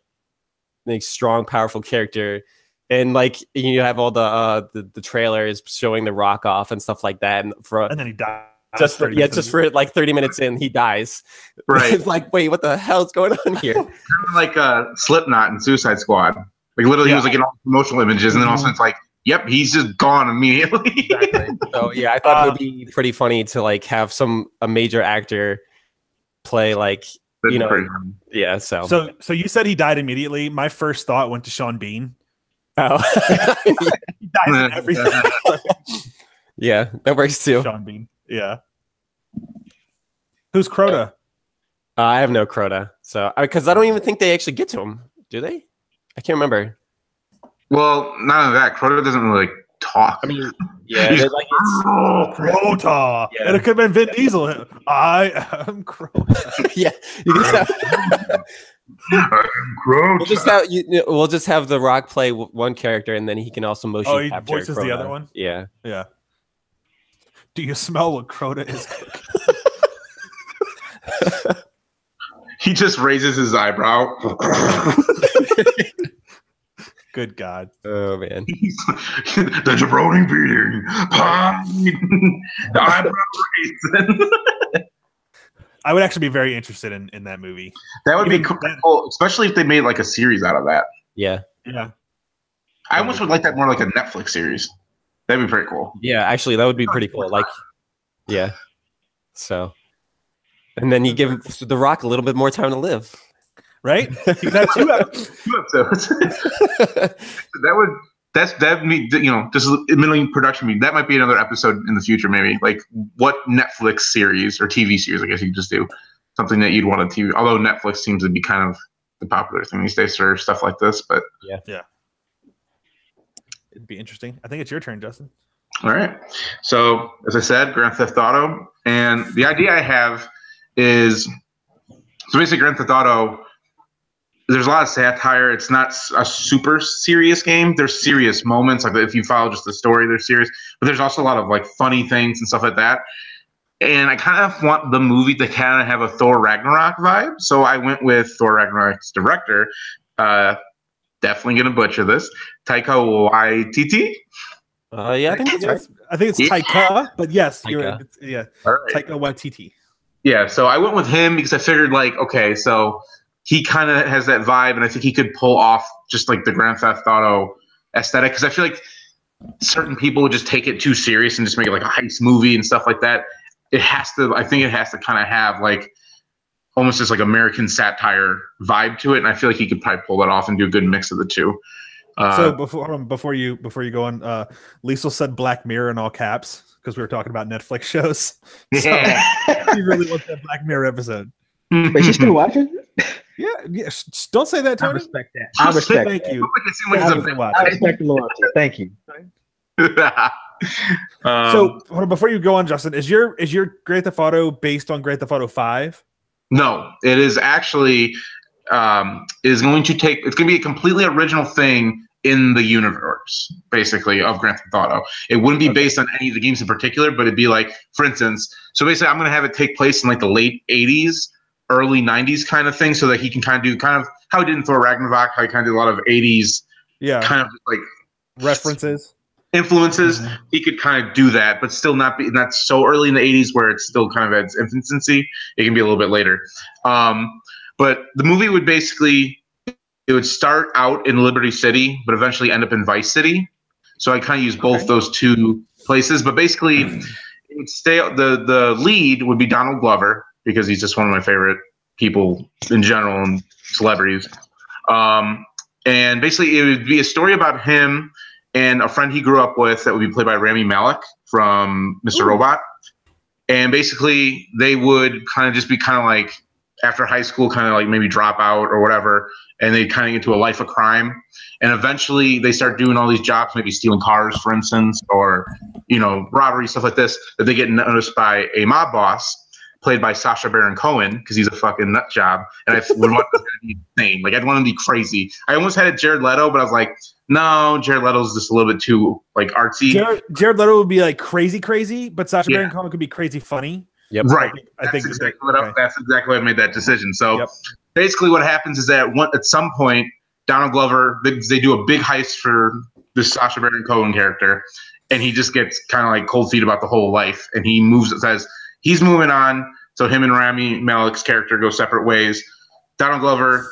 strong, powerful character, and like you have all the trailers showing The Rock off and stuff like that, and then he dies. Just for like 30 minutes in, he dies. Right. It's like, wait, what the hell's going on here? Kind of like Slipknot and Suicide Squad. Like literally, he was like in all promotional images, and then all of a sudden it's like, yep, he's just gone immediately. Exactly. So yeah, I thought it would be pretty funny to like have a major actor play like yeah. So you said he died immediately. My first thought went to Sean Bean. Oh, he dies in everything. Yeah, that works too. Sean Bean. Yeah. Who's Crota? I have no Crota, so because I don't even think they actually get to him. Do they? I can't remember. Well, none of that. Crota doesn't really talk. I mean, yeah, He's like it's Crota. Yeah. And it could have been Vin Diesel. I am Crota. Yeah, you can have, Crota. we'll just have The Rock play one character, and then he can also motion he capture voices Crota. the other one. Yeah. Do you smell what Crota is cooking? He just raises his eyebrow. Good God. Oh, man. The jabroni beating. The eyebrow raising. I would actually be very interested in that movie. That would be cool, especially if they made like a series out of that. Yeah. I almost would like that more like a Netflix series. That'd be pretty cool. Yeah, actually, that would be pretty cool. Like, yeah. So, and then you give The Rock a little bit more time to live, right? You got 2 episodes. That'd be just middling production meeting. That might be another episode in the future, maybe. Like, what Netflix series or TV series? I guess you could just do something that you'd want to TV. Although Netflix seems to be kind of the popular thing these days for stuff like this, but yeah. It'd be interesting. I think it's your turn, Justin. All right. So, as I said, Grand Theft Auto. And the idea I have is, so basically Grand Theft Auto, there's a lot of satire. It's not a super serious game. There's serious moments. Like if you follow just the story, they're serious. But there's also a lot of like funny things and stuff like that. And I kind of want the movie to kind of have a Thor Ragnarok vibe. So I went with Thor Ragnarok's director, definitely going to butcher this, Taika Waititi. Yeah, I think that's right. I think it's Taika, but yes, Taika. you're right. Yeah, right. Taika Waititi. Yeah, so I went with him because I figured like, okay, so he kind of has that vibe, and I think he could pull off just like the Grand Theft Auto aesthetic. Because I feel like certain people would just take it too serious and just make it like a heist movie and stuff like that. I think it has to kind of have like almost just like American satire vibe to it, and I feel like he could probably pull that off and do a good mix of the two. So before you go on, Liesl said Black Mirror in all caps because we were talking about Netflix shows. So he really wants that Black Mirror episode. Wait, she's still watching? Yeah. Don't say that, Tony. I respect that. I respect Thank that. you. I respect the loyalty. Thank you. So before you go on, Justin, is your Grand Theft Auto based on Grand Theft Auto 5? No, it is actually it's going to be a completely original thing in the universe, basically, of Grand Theft Auto. It wouldn't be based on any of the games in particular, but it'd be like, for instance, so basically I'm going to have it take place in like the late 80s, early 90s kind of thing, so that he can kind of do how he did in Thor Ragnarok, how he kind of did a lot of 80s kind of like references. Influences. Mm-hmm. He could kind of do that, but still not so early in the 80s where it's still kind of at its infancy. It can be a little bit later. But the movie would it would start out in Liberty City, but eventually end up in Vice City. So I kind of use both those two places. But basically, it would the lead would be Donald Glover, because he's just one of my favorite people in general and celebrities. And basically, it would be a story about him and a friend he grew up with that would be played by Rami Malek from Mr. Robot. And basically, they would kind of just be kind of like after high school, kind of like maybe drop out or whatever, and they kind of get into a life of crime. And eventually, they start doing all these jobs, maybe stealing cars, for instance, or robbery, stuff like this. That they get noticed by a mob boss, played by Sacha Baron Cohen, because he's a fucking nut job. And I would want him to be insane. Like, I'd want him to be crazy. I almost had it Jared Leto, but I was like, no, Jared Leto's just a little bit too like artsy. Jared Leto would be like crazy, but Sacha Baron Cohen could be crazy funny. Yep. Right. I think that's exactly why I made that decision. So basically what happens is that at some point, Donald Glover, they do a big heist for this Sacha Baron Cohen character, and he just gets kind of like cold feet about the whole life. And he says he's moving on. So him and Rami Malek's character go separate ways. Donald Glover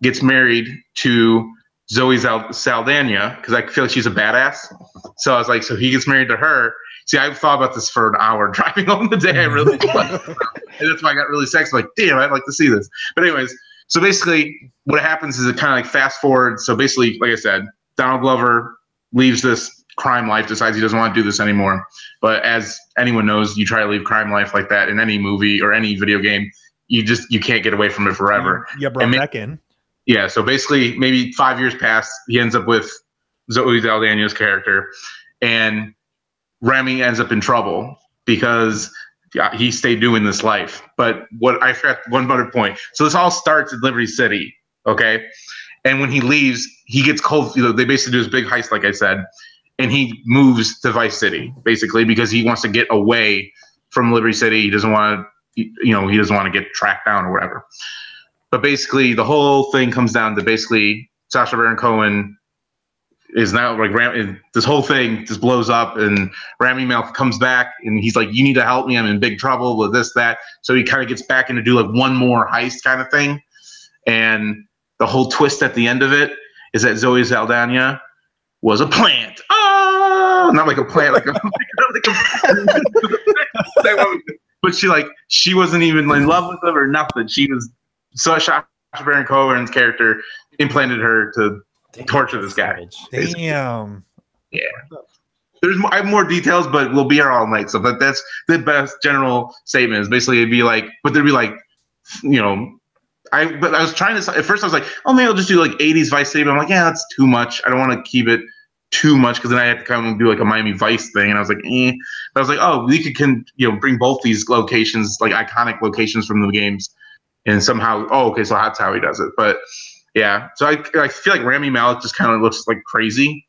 gets married to Zoe Saldana, because I feel like she's a badass. So I was like, so he gets married to her. See, I've thought about this for an hour driving home the day. I really and that's why I got really sexy. Like, damn, I'd like to see this. But anyways, so basically what happens is it kind of like fast forward. So basically, like I said, Donald Glover leaves this crime life, decides he doesn't want to do this anymore. But as anyone knows, you try to leave crime life like that in any movie or any video game, you can't get away from it forever. Yeah, brought back in. Yeah, so basically maybe 5 years pass, he ends up with Zoe Saldana's character, and Rami ends up in trouble because he stayed doing this life. But what I forgot one other point. So this all starts in Liberty City, okay? And when he leaves, he gets cold. They basically do this big heist, like I said, and he moves to Vice City basically because he wants to get away from Liberty City. He doesn't want to, he doesn't want to get tracked down or whatever. But basically, the whole thing comes down to basically Sacha Baron Cohen is now like this whole thing just blows up, and Rami Malek comes back, and he's like, "You need to help me. I'm in big trouble with this, that." So he kind of gets back in to do like one more heist kind of thing, and the whole twist at the end of it is that Zoe Saldana was a plant. Oh, not like a plant, but she wasn't even in love with him or nothing. She was Sacha Baron Cohen's character implanted her to torture this guy. Damn. Yeah. I have more details, but we'll be here all night. So, but that's the best general statement. Is basically it'd be like, but there'd be like, But I was trying to. At first, I was like, oh, maybe I'll just do like '80s Vice City. But I'm like, yeah, that's too much. I don't want to keep it too much because then I have to kind of do like a Miami Vice thing. And I was like, eh. But I was like, oh, we could bring both these locations, like iconic locations from the games. And somehow, okay, so that's how he does it. But yeah, so I feel like Rami Malek just kind of looks like crazy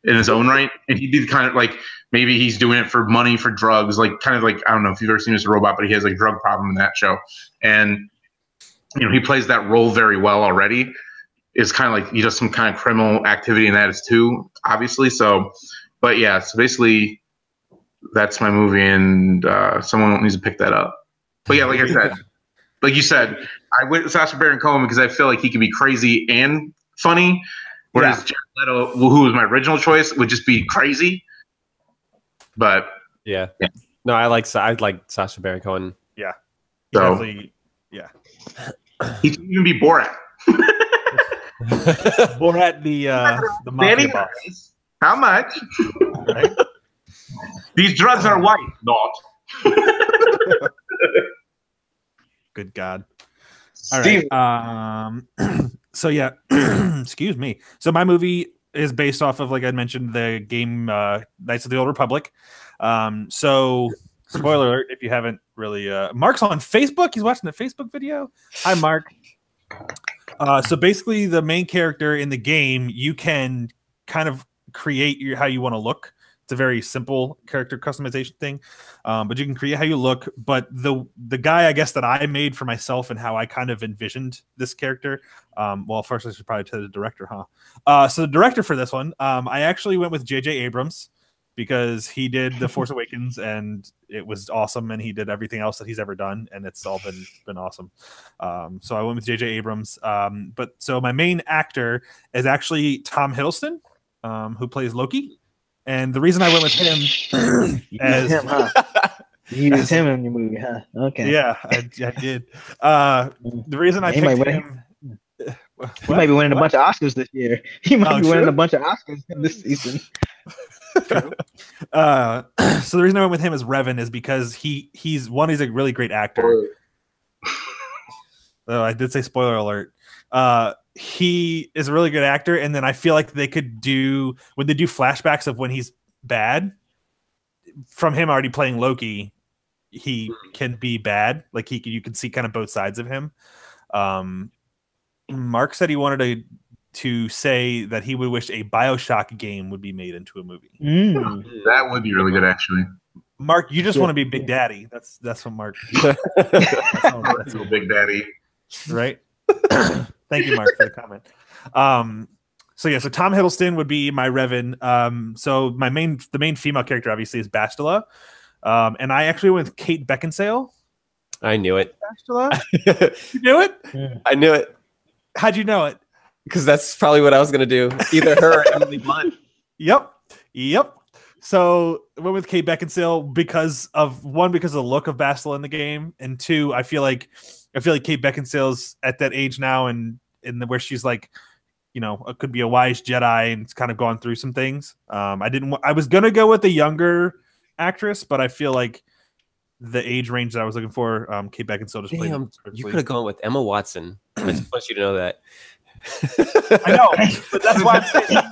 in his own right, and he'd be kind of like maybe he's doing it for money, for drugs, like kind of like I don't know if you've ever seen Mr. Robot, but he has like a drug problem in that show, and he plays that role very well already. It's kind of like he does some kind of criminal activity in that too, obviously. So, but yeah, so basically that's my movie, and someone needs to pick that up. But yeah, like I said. Like you said, I went with Sacha Baron Cohen because I feel like he can be crazy and funny, whereas Jared Leto, who was my original choice, would just be crazy. But yeah. No, I like Sacha Baron Cohen. Yeah, so yeah, he can even be Borat. Borat, the mafia boss. How much? Right? These drugs are white, not. Good God. All right. So yeah, excuse me. So my movie is based off of, like I mentioned, the game Knights of the Old Republic. So spoiler alert, if you haven't really, Mark's on Facebook. He's watching the Facebook video. Hi, Mark. So basically the main character in the game, you can kind of create how you want to look. It's a very simple character customization thing, but you can create how you look. But the guy, I guess, that I made for myself and how I kind of envisioned this character. Well, first I should probably tell the director, huh? So the director for this one, I actually went with J.J. Abrams because he did The Force Awakens and it was awesome, and he did everything else that he's ever done, and it's all been awesome. So I went with J.J. Abrams. But so my main actor is actually Tom Hiddleston, who plays Loki. And the reason I went with him as him, huh? You used him in your movie, huh? Okay. Yeah, I did. The reason I picked him, He might be winning a bunch of Oscars this year. He might be winning a bunch of Oscars this season. So the reason I went with him as Revan is because he's a really great actor. Oh, I did say spoiler alert. He is a really good actor, and then I feel like they could do when they do flashbacks of when he's bad. From him already playing Loki, he can be bad. Like you can see kind of both sides of him. Mark said he wanted to say that he would wish a BioShock game would be made into a movie. That would be really good, actually. Mark, you just want to be Big Daddy. That's what Mark. That's a Big Daddy, right? Thank you, Mark, for the comment. So Tom Hiddleston would be my Revan. So the main female character obviously is Bastila, and I actually went with Kate Beckinsale. I knew it. Bastila, you knew it? I knew it. How'd you know it? Because that's probably what I was gonna do. Either her or Emily Blunt. Yep. So I went with Kate Beckinsale because of the look of Bastila in the game, and two, I feel like Kate Beckinsale's at that age now, and where she's like, could be a wise Jedi and it's kind of gone through some things. I was gonna go with the younger actress, but I feel like the age range that I was looking for, Kate Beckinsale just played. You could have gone with Emma Watson. I just want you to know that. I know, but that's why I'm saying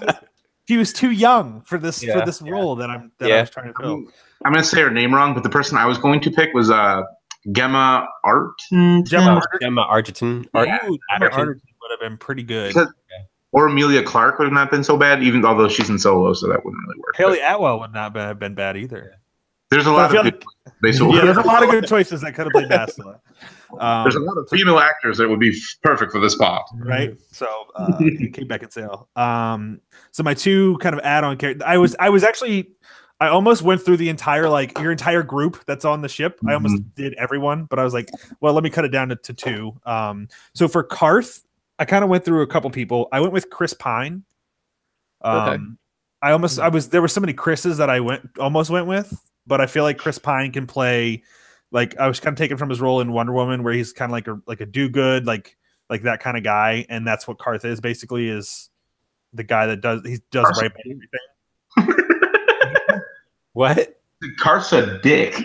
she was too young for this role that I was trying to fill. I'm going to say her name wrong, but the person I was going to pick was Gemma Arterton. Gemma Arterton. Gemma Arterton would have been pretty good. Or Emilia Clarke would have not been so bad, even although she's in Solo, so that wouldn't really work. Haley Atwell would not have been bad either. There's a lot of there's a lot of good choices that could have played Bastila. There's a lot of female actors that would be perfect for this spot, right? So Kate Beckinsale. So my two kind of add-on characters. I almost went through the entire your entire group that's on the ship. I almost did everyone, but I was like, well, let me cut it down to two. So for Karth, I kind of went through a couple people. I went with Chris Pine. Okay. There were so many Chris's that I almost went with, but I feel like Chris Pine can play. Like I was kind of taken from his role in Wonder Woman, where he's kind of like a do-good, like that kind of guy, and that's what Karth is basically, is the guy that does right by everything. What? Karth's a dick.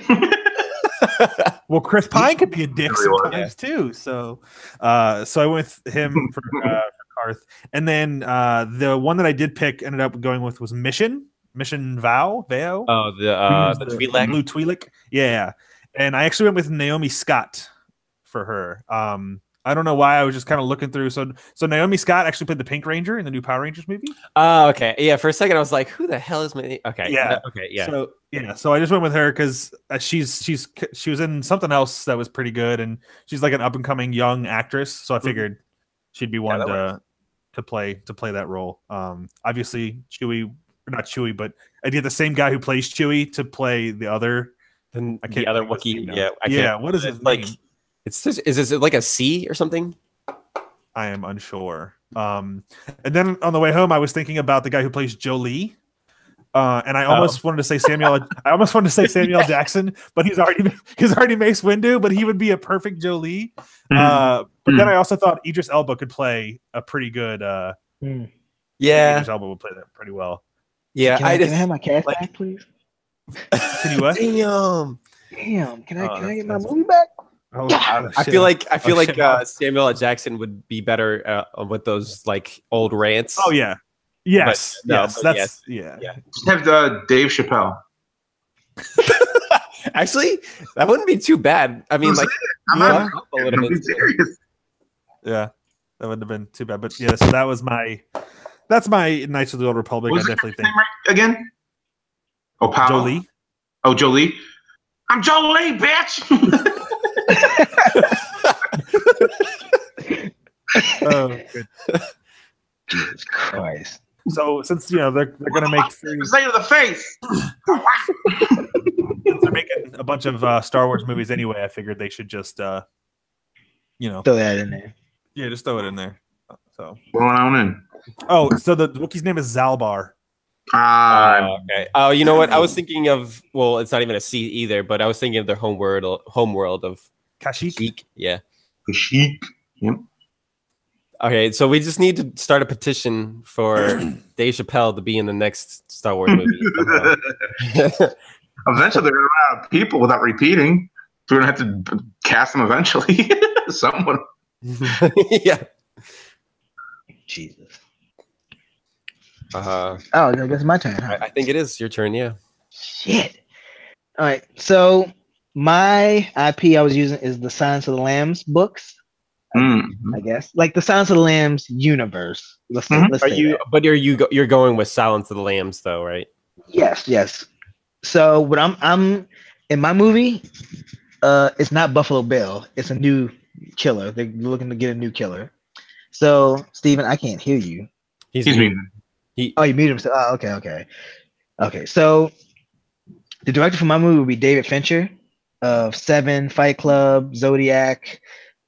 Well, Chris Pine could be a dick sometimes too. So I went with him for Karth, and then the one that I did pick ended up going with was Mission Vao. Oh, the Twi'lek. Blue Twi'lek. Yeah. And I actually went with Naomi Scott for her. I don't know why. I was just kind of looking through. So Naomi Scott actually played the Pink Ranger in the new Power Rangers movie. Oh, okay. Yeah, for a second I was like, who the hell is my... Okay. Yeah. Okay, yeah. So I just went with her because she was in something else that was pretty good, and she's like an up and coming young actress. So I figured she'd be one to play that role. Obviously not Chewie, but I did the same guy who plays Chewie to play the other. The other Wookiee. What is his like? name? Is it like a C or something? I am unsure. And then on the way home, I was thinking about the guy who plays Jolie, and I almost wanted to say Samuel. I almost wanted to say Samuel Jackson, but he's already Mace Windu, but he would be a perfect Jolie. But then I also thought Idris Elba could play a pretty good. Idris Elba would play that pretty well. Yeah, can I have my cast back, please? Can you what? Damn! Can I get my movie back? Oh, I feel like Samuel L. Jackson would be better with those like old rants. Oh yeah, yes, Just have Dave Chappelle. Actually, that wouldn't be too bad. I mean, I'm a little bit serious. Yeah, that wouldn't have been too bad. But yeah, so that's my Knights of the Old Republic. I definitely think again. Oh, Powell. Jolie. Oh, Jolie. I'm Jolie, bitch. Oh, good. Jesus Christ. So since they're going to make say to the face. Since they're making a bunch of Star Wars movies anyway, I figured they should just throw that in there. Yeah, just throw it in there. So going on in. Oh, so the Wookiee's name is Zalbar. Okay. Oh, you know what? I was thinking of. Well, it's not even a C either, but I was thinking of their home world of Kashyyyk. Yeah. Kashyyyk. Yep. Okay, so we just need to start a petition for Dave Chappelle to be in the next Star Wars movie. Eventually, they're gonna run out of people without repeating. So we're gonna have to cast them eventually. Someone. Yeah. Jesus. Oh, I guess it's my turn. Huh? I think it is your turn. Yeah. Shit. All right. So my IP I was using is the Silence of the Lambs books. I guess like the Silence of the Lambs universe. Let's say that. But you're going with Silence of the Lambs though, right? Yes. So what I'm in my movie, it's not Buffalo Bill. It's a new killer. They're looking to get a new killer. So Steven, I can't hear you. He's muted. You muted himself. Oh, okay. So the director for my movie will be David Fincher of Seven, Fight Club, Zodiac.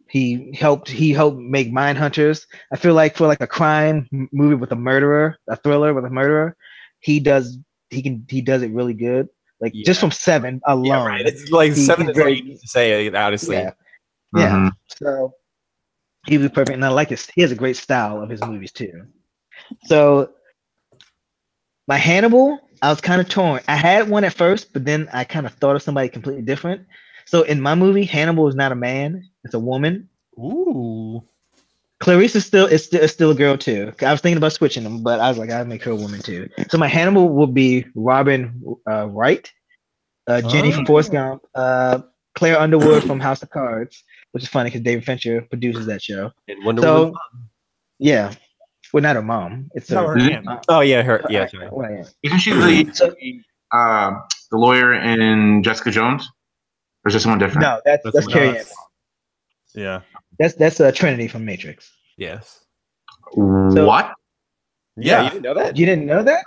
He helped make Mindhunters. I feel like for like a crime movie with a murderer, a thriller with a murderer, he does it really good. Like just from Seven alone. Yeah, right. It's like Seven is very easy to say, honestly. Yeah. So he was perfect, and I like his. He has a great style of his movies too. So my Hannibal, I was kind of torn. I had one at first, but then I kind of thought of somebody completely different. So in my movie, Hannibal is not a man; it's a woman. Ooh. Clarice is still a girl too. I was thinking about switching them, but I was like, I'd make her a woman too. So my Hannibal will be Robin Wright, Jenny from Forrest Gump, Claire Underwood from House of Cards, which is funny because David Fincher produces that show. And Wonder Woman's mom. Yeah. Well, not her mom. It's her aunt. Oh yeah, her. Yeah. Isn't she the lawyer in Jessica Jones, or is there someone different? No, that's Carrie Ann. Yeah. That's Trinity from Matrix. Yes. What? Yeah, you didn't know that? You didn't know that?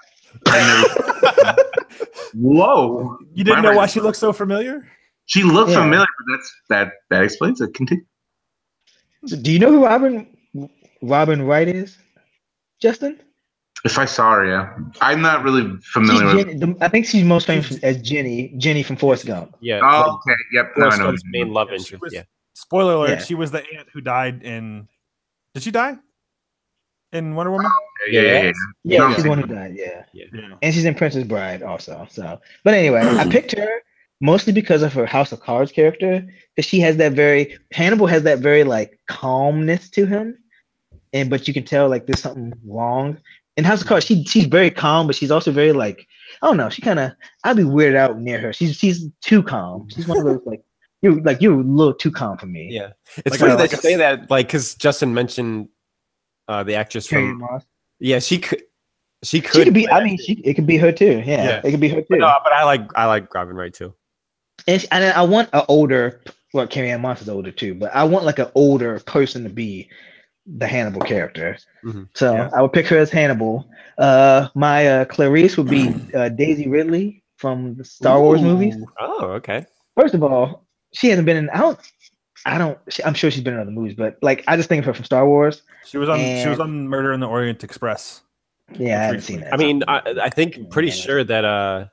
Whoa! You didn't know why she looked so familiar? She looked familiar, but that explains it. Continue. So do you know who Robin Wright is, Justin? If I saw her, yeah. I'm not really familiar with. I think she's most famous as Jenny from Forrest Gump. Yeah. Oh, okay. Yep. Forrest Gump's main love interest. Yeah. Spoiler alert: she was the aunt who died in. Did she die? In Wonder Woman? Yeah, she's the one who died. Yeah. And she's in Princess Bride also. So, but anyway, I picked her mostly because of her House of Cards character, because she has Hannibal has that very like calmness to him, but you can tell like there's something wrong. In House of Cards, she's very calm, but she's also very like, I don't know, I'd be weirded out near her. She's too calm. She's one of those like you're a little too calm for me. Yeah, it's funny that you say that, like, because Justin mentioned the actress from Moss. Yeah, she could be. I mean, it could be her too. Yeah, it could be her too. But I like Robin Wright too. And I want an older. Well, Carrie Ann Moss is older too, but I want like an older person to be the Hannibal character. Mm-hmm. So I would pick her as Hannibal. My Clarice would be Daisy Ridley from the Star Wars movies. Oh, okay. First of all, she hasn't been in. I'm sure she's been in other movies, but like I just think of her from Star Wars. She was on Murder in the Orient Express. Yeah, I haven't seen that. I mean, I think pretty sure that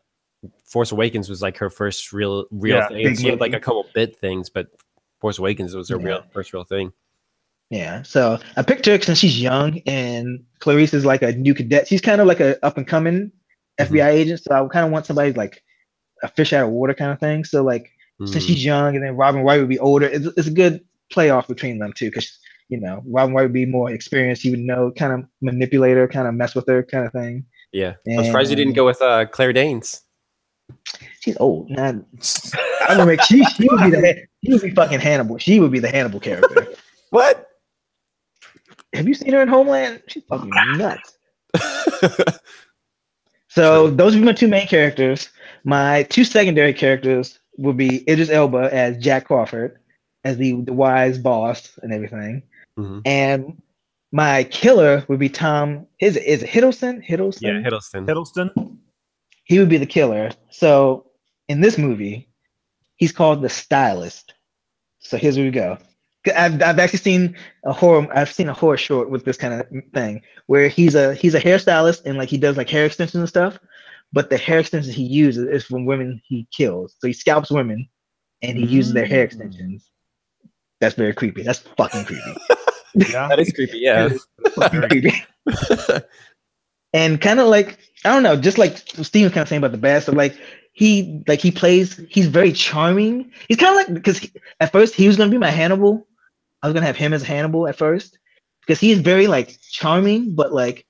Force Awakens was like her first real thing. She had like a couple bit things, but Force Awakens was her first real thing. Yeah, so I picked her since she's young, and Clarice is like a new cadet. She's kind of like a up and coming FBI agent, so I kind of want somebody like a fish out of water kind of thing. So like since she's young, and then Robin Wright would be older, it's a good playoff between them too, because Robin Wright would be more experienced. He would know, kind of manipulate her, kind of mess with her, kind of thing. Yeah, I'm surprised you didn't go with Claire Danes. She's old. I remember she would be fucking Hannibal. She would be the Hannibal character. What? Have you seen her in Homeland? She's fucking nuts. So those are my two main characters. My two secondary characters will be Idris Elba as Jack Crawford, as the wise boss and everything. Mm-hmm. And my killer would be Tom. Is it Hiddleston? Yeah, Hiddleston. He would be the killer. So in this movie, he's called the Stylist. So here's where we go. I've actually seen a horror short with this kind of thing where he's a hairstylist, and like he does like hair extensions and stuff, but the hair extensions he uses is from women he kills. So he scalps women and he uses their hair extensions. That's very creepy. That's fucking creepy. Yeah, that is creepy. Yeah, creepy. And kind of like I don't know, just like Steve was kind of saying about the bad stuff. Like he plays. He's very charming. He's kind of like because at first he was gonna be my Hannibal. I was gonna have him as Hannibal at first because he is very like charming, but like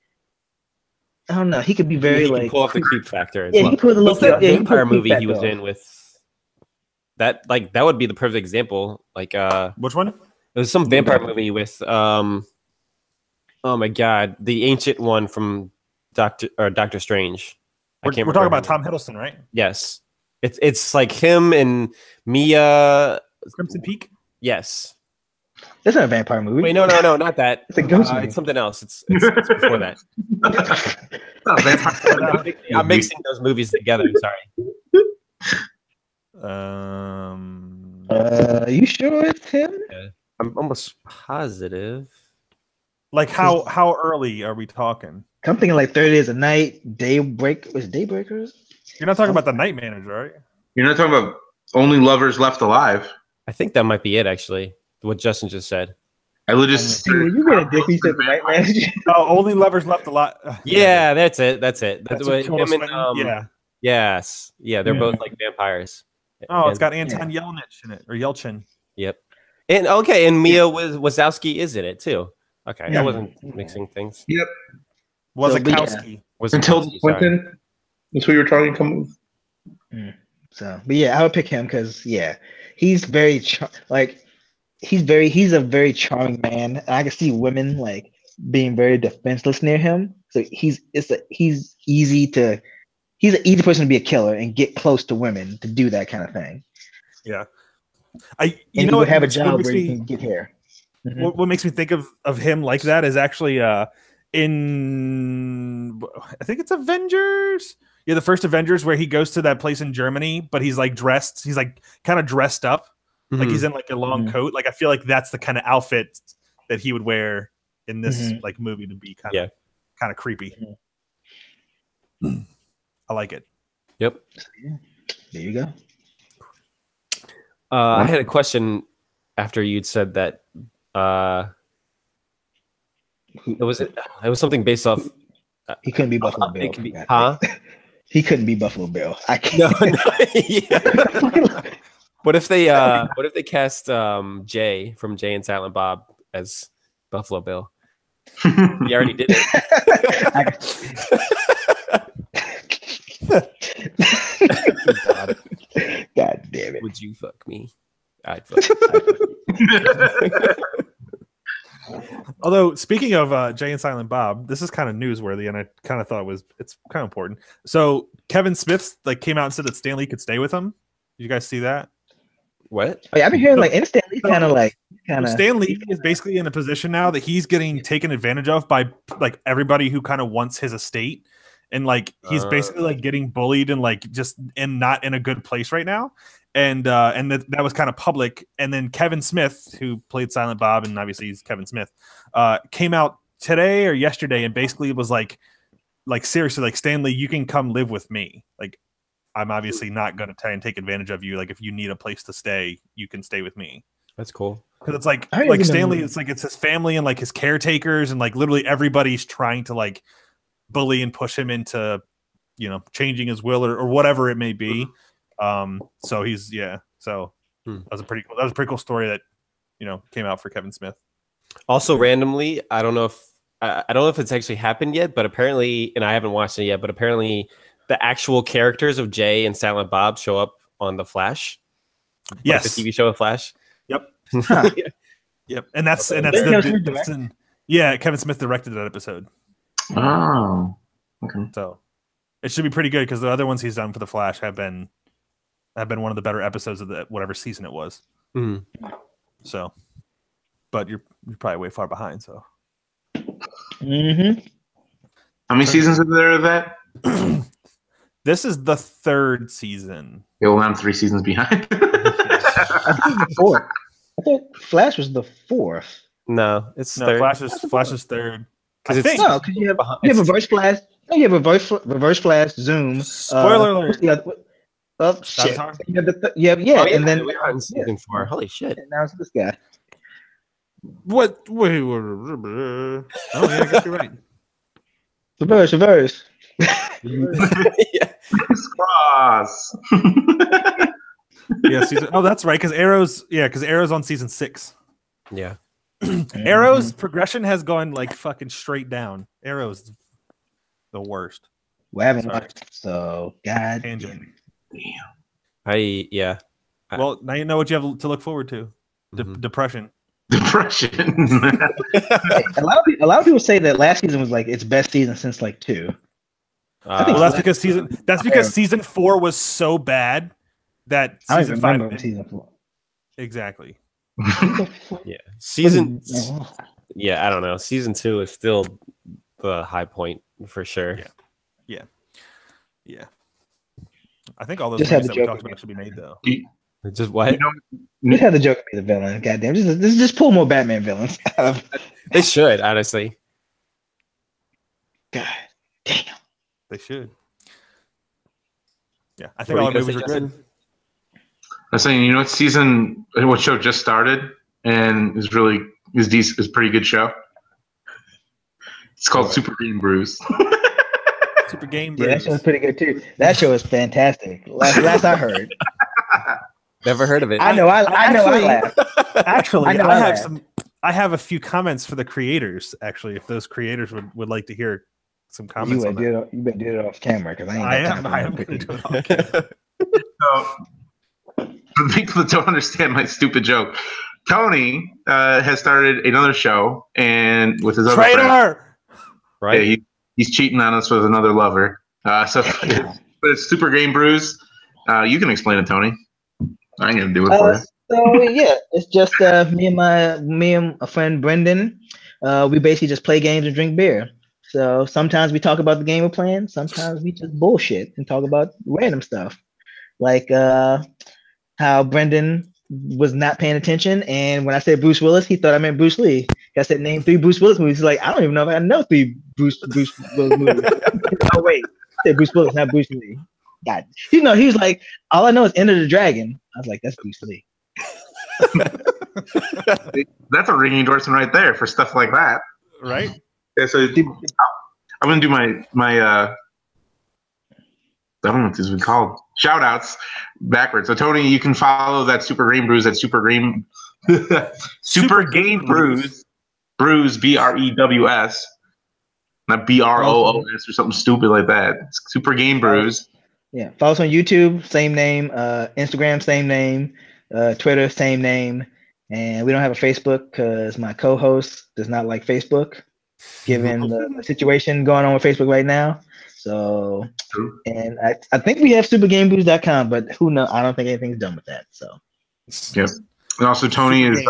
I don't know. He could be very he like pull off the creep factor. As yeah, well. he put a little vampire movie he was in with that. Like that would be the perfect example. Like which one? It was some vampire movie with oh my god, the ancient one from Doctor Strange. We're talking about Tom Hiddleston, right? Yes, it's like him and Mia. Crimson Peak. Yes. That's not a vampire movie. Wait, no, not that. It's a ghost movie. It's something else. It's before that. I'm mixing those movies together. Sorry. Are you sure it's him? Yeah. I'm almost positive. Like how early are we talking? I'm thinking like 30 Days a Night, Daybreak. Was it Daybreakers? You're not talking about The Night Manager, right? You're not talking about Only Lovers Left Alive. I think that might be it, actually. What Justin just said. I would just. You get a dick. You said The Night Manager. Oh, Only Lovers Left Alive. Yeah, that's it. That's what him and, yeah. Yes. Yeah, they're both like vampires. Oh, it's got Anton Yelchin in it, or Yelchin. Yep. And okay, and Mia Wazowski is in it too. Okay, I wasn't mixing things. Yep. Wazowski. Until Swinton. That's what you were trying to come with. So, but yeah, I would pick him because he's very he's a very charming man. And I can see women like being very defenseless near him. So he's an easy person to be a killer and get close to women to do that kind of thing. Yeah. You know, have a job where you can get here. Mm-hmm. What makes me think of him like that is actually in I think it's Avengers. Yeah, the first Avengers where he goes to that place in Germany, but he's like dressed. He's like kind of dressed up, like he's in like a long coat. Like I feel like that's the kind of outfit that he would wear in this like movie to be kind of creepy. I like it. Yep. There you go. I had a question after you'd said that. It was something based off. He couldn't be Buffalo Bill. Huh? He couldn't be Buffalo Bill. I can't. No. What if they cast Jay from Jay and Silent Bob as Buffalo Bill? He already did it. God damn it. Would you fuck me? I'd fuck you. Although speaking of Jay and Silent Bob, this is kind of newsworthy, and I kind of thought it's kind of important. So Kevin Smith came out and said that Stan Lee could stay with him. Did you guys see that? What? Oh, yeah, I've been hearing and Stan Lee Stan Lee is basically in a position now that he's getting taken advantage of by like everybody who kind of wants his estate, and like he's basically like getting bullied and like just not in a good place right now. And that was kind of public. And then Kevin Smith, who played Silent Bob, and obviously he's Kevin Smith, came out today or yesterday and basically was like seriously, like, Stan Lee, you can come live with me. Like, I'm obviously not going to try and take advantage of you. Like, if you need a place to stay, you can stay with me. That's cool. Because it's like Stan Lee, it's like it's his family and like his caretakers and like literally everybody's trying to like bully and push him into, changing his will or whatever it may be. So he's so that was a pretty cool story that came out for Kevin Smith. Also randomly, I don't know if it's actually happened yet, but apparently, and I haven't watched it yet, but apparently the actual characters of Jay and Silent Bob show up on The Flash. Yes, like the TV show of Flash. Yep. Huh. Yep. And that's Kevin Smith directed that episode. Oh, okay. So it should be pretty good because the other ones he's done for The Flash have been one of the better episodes of whatever season it was. So, but you're probably way far behind. So, how many seasons are there of that? This is the 3rd season. Yeah, well, I'm 3 seasons behind. I think the 4th. I thought Flash was the 4th. No, it's 3rd. Flash is 3rd. Because you have Reverse Flash. You have Reverse Flash, Zoom. Spoiler alert. Oh shit! And then we're on season 4. Holy shit! And now it's this guy. What? Wait. Oh yeah, I guess you're right. Reverse. Yeah. Cross. Yeah, season. Oh, that's right. Because Arrow's on season 6. Yeah. Arrow's progression has gone like fucking straight down. Arrow's the worst. We haven't watched, so God. Tangent. Well, now you know what you have to look forward to. Depression. Depression. A lot of people say that last season was like its best season since like 2. Well, that's because season 4 was so bad that season 5 was season 4. Exactly. Yeah. Season. Yeah, I don't know. Season 2 is still the high point for sure. Yeah. I think all those movies that we talked about should be made though. Just what? Just have the Joker be the villain. Goddamn, just pull more Batman villains. They should, honestly. God damn. They should. Yeah, I think all the movies are good. I was saying, what show just started and is decent, is a pretty good show. It's called Super Game Brews. Super Game Brews. Yeah, that show's pretty good too. That show is fantastic. Last I heard. Never heard of it. I know. I laughed. Actually, I have a few comments for the creators. Actually, if those creators would like to hear some comments on that. You better do it off camera because I am going to do it off camera. So, for the people that don't understand my stupid joke, Tony has started another show and with his other friend. Right? Yeah, he's cheating on us with another lover. But it's Super Game Brews. You can explain it, Tony. I ain't gonna do it for you. So yeah, it's just me and a friend Brendan. We basically just play games and drink beer. So sometimes we talk about the game we're playing. Sometimes we just bullshit and talk about random stuff, like how Brendan was not paying attention, and when I said Bruce Willis, he thought I meant Bruce Lee. I said name 3 Bruce Willis movies. He's like, I don't even know if I know 3 Bruce Willis movies. Oh wait, I said Bruce Willis, not Bruce Lee. God, he was like, all I know is Enter the Dragon. I was like, that's Bruce Lee. That's a ringing endorsement right there for stuff like that, right? Yeah. So I'm gonna do my I don't know what this would be called. Shout outs backwards. So Tony, you can follow that Super Game Brews at Super Game Brews. Brews BREWS, not BROOS or something stupid like that. It's Super Game Brews. Yeah, follow us on YouTube, same name. Instagram, same name. Twitter, same name. And we don't have a Facebook because my co-host does not like Facebook, given the situation going on with Facebook right now. So, and I think we have supergamebrews.com, but who knows? I don't think anything's done with that. So, yep. And also Tony is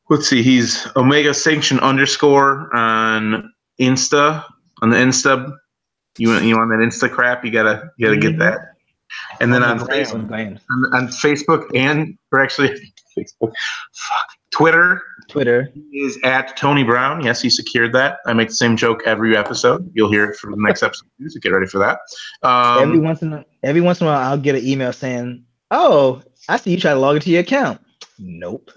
let's see, he's Omega Sanction _ on Insta, on the Insta. You want that Insta crap? You gotta get that. And then on Facebook Twitter is at Tony Brown. Yes, he secured that. I make the same joke every episode. You'll hear it for the next episode, so get ready for that. Every once in a while, I'll get an email saying, "Oh, I see you try to log into your account." Nope.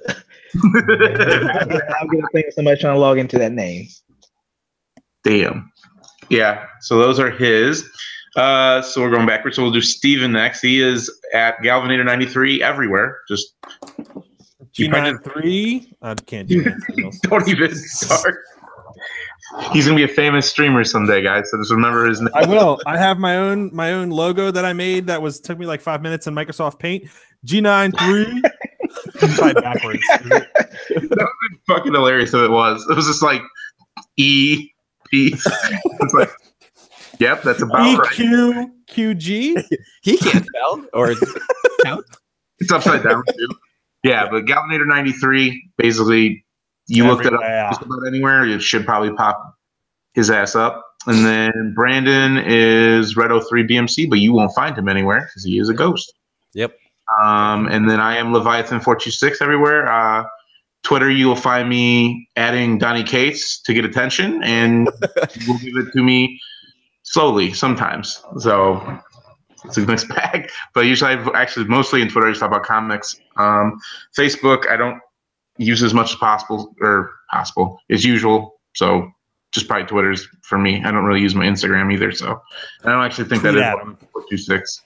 I'll get a thing of somebody trying to log into that name. Damn. Yeah. So those are his. So we're going backwards. So we'll do Steven next. He is at Galvinator93 everywhere. Just G93. I can't do anything else. Don't even start. He's gonna be a famous streamer someday, guys. So just remember his name. I will. I have my own logo that I made that took me like 5 minutes in Microsoft Paint. G93. Backwards. That would be fucking hilarious if it was. It was just like E P. It's like, yep, that's about right. QG. He can't tell or count. It's upside down too. Yeah, but Galvinator93, basically, you looked it up just about anywhere, it should probably pop his ass up. And then Brandon is Red03 BMC, but you won't find him anywhere because he is a ghost. Yep. And then I am Leviathan426 everywhere. Twitter, you will find me adding Donnie Cates to get attention, and you will give it to me slowly sometimes. So it's a mixed bag. But usually, mostly in Twitter, I just talk about comics. Facebook, I don't use as much as possible as usual. So just probably Twitter's for me. I don't really use my Instagram either. So I don't actually think that is 426.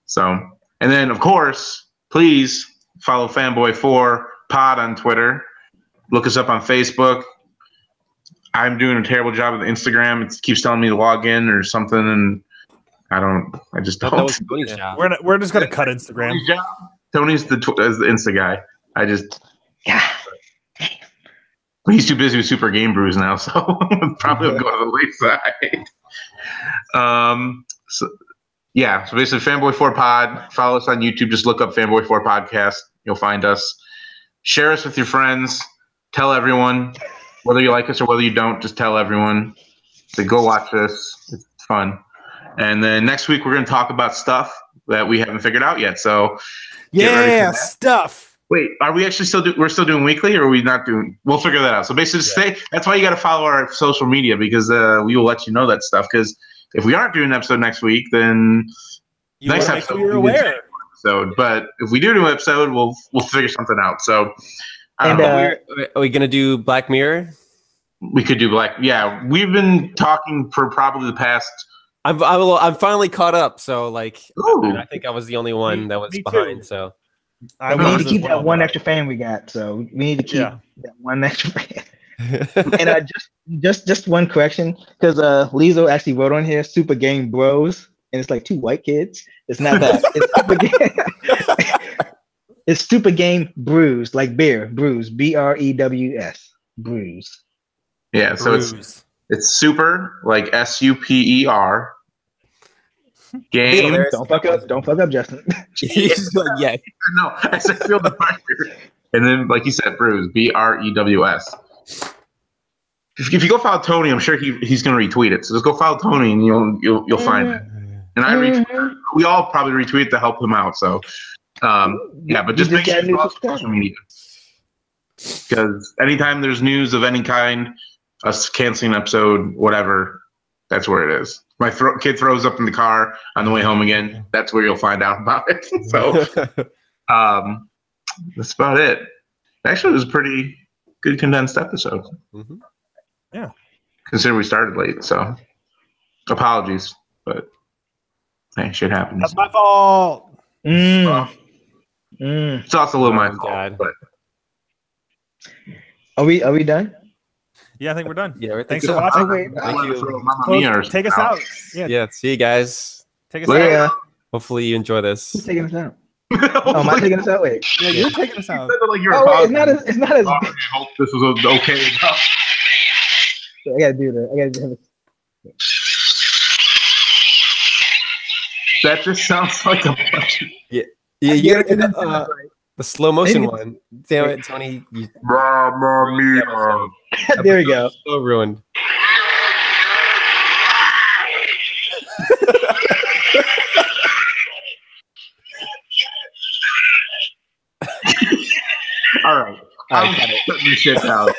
So, and then of course, please follow Fanboy4 Pod on Twitter. Look us up on Facebook. I'm doing a terrible job with Instagram. It keeps telling me to log in or something, and I just don't. That was Tony's job. We're just gonna cut Instagram. Tony's the Insta guy. He's too busy with Super Game Brews now, so probably will go to the wayside. So basically Fanboy4 Pod. Follow us on YouTube. Just look up Fanboy4 Podcast. You'll find us. Share us with your friends. Tell everyone, whether you like us or whether you don't, just tell everyone. So go watch this. It's fun. And then next week we're going to talk about stuff that we haven't figured out yet. So stuff. Wait, are we actually we're still doing weekly, or are we not doing? We'll figure that out. So basically, that's why you got to follow our social media, because we will let you know that stuff. Because if we aren't doing an episode next week, then next episode you're aware. But if we do an episode, we'll figure something out. So, are we gonna do Black Mirror? We could do Yeah, we've been talking for probably the past. I'm finally caught up. So I think I was the only one that was behind. Too. So. We need to keep that one extra fan we got. So we need to keep that one extra fan. And just one correction, because Lizzo actually wrote on here Super Game Bros, and it's like two white kids. It's not that. It's Super Game. It's Super Game Brews, like beer, brews, BREWS, brews. Yeah, so it's super, like SUPER. Game. Don't fuck up, Justin. Yeah. No, I said feel the pressure. And then, like you said, Brews, BREWS. If you go follow Tony, I'm sure he's going to retweet it. So just go follow Tony, and you'll find it. And I retweet. We all probably retweet to help him out. So, but just make sure you follow social media, because anytime there's news of any kind, us canceling an episode, whatever, that's where it is. My kid throws up in the car on the way home again. That's where you'll find out about it. So that's about it. Actually, it was a pretty good condensed episode. Mm-hmm. Yeah. Considering we started late, so apologies, but hey, shit happens. That's my fault. It's also a little my fault. But are we done? Yeah, I think we're done. Yeah, thanks for watching. Thank you. Take us out. Yeah, see you guys. Take us out. Hopefully you enjoy this. Who's taking us out? Oh, am I taking us out? Wait. Yeah, you're taking us out. It's not as. I hope this was okay enough. I gotta do that. That just sounds like a bunch of... Yeah, you gotta do the slow motion one. Damn it, Tony. There we go. So ruined. All right. I'm shutting this shit down.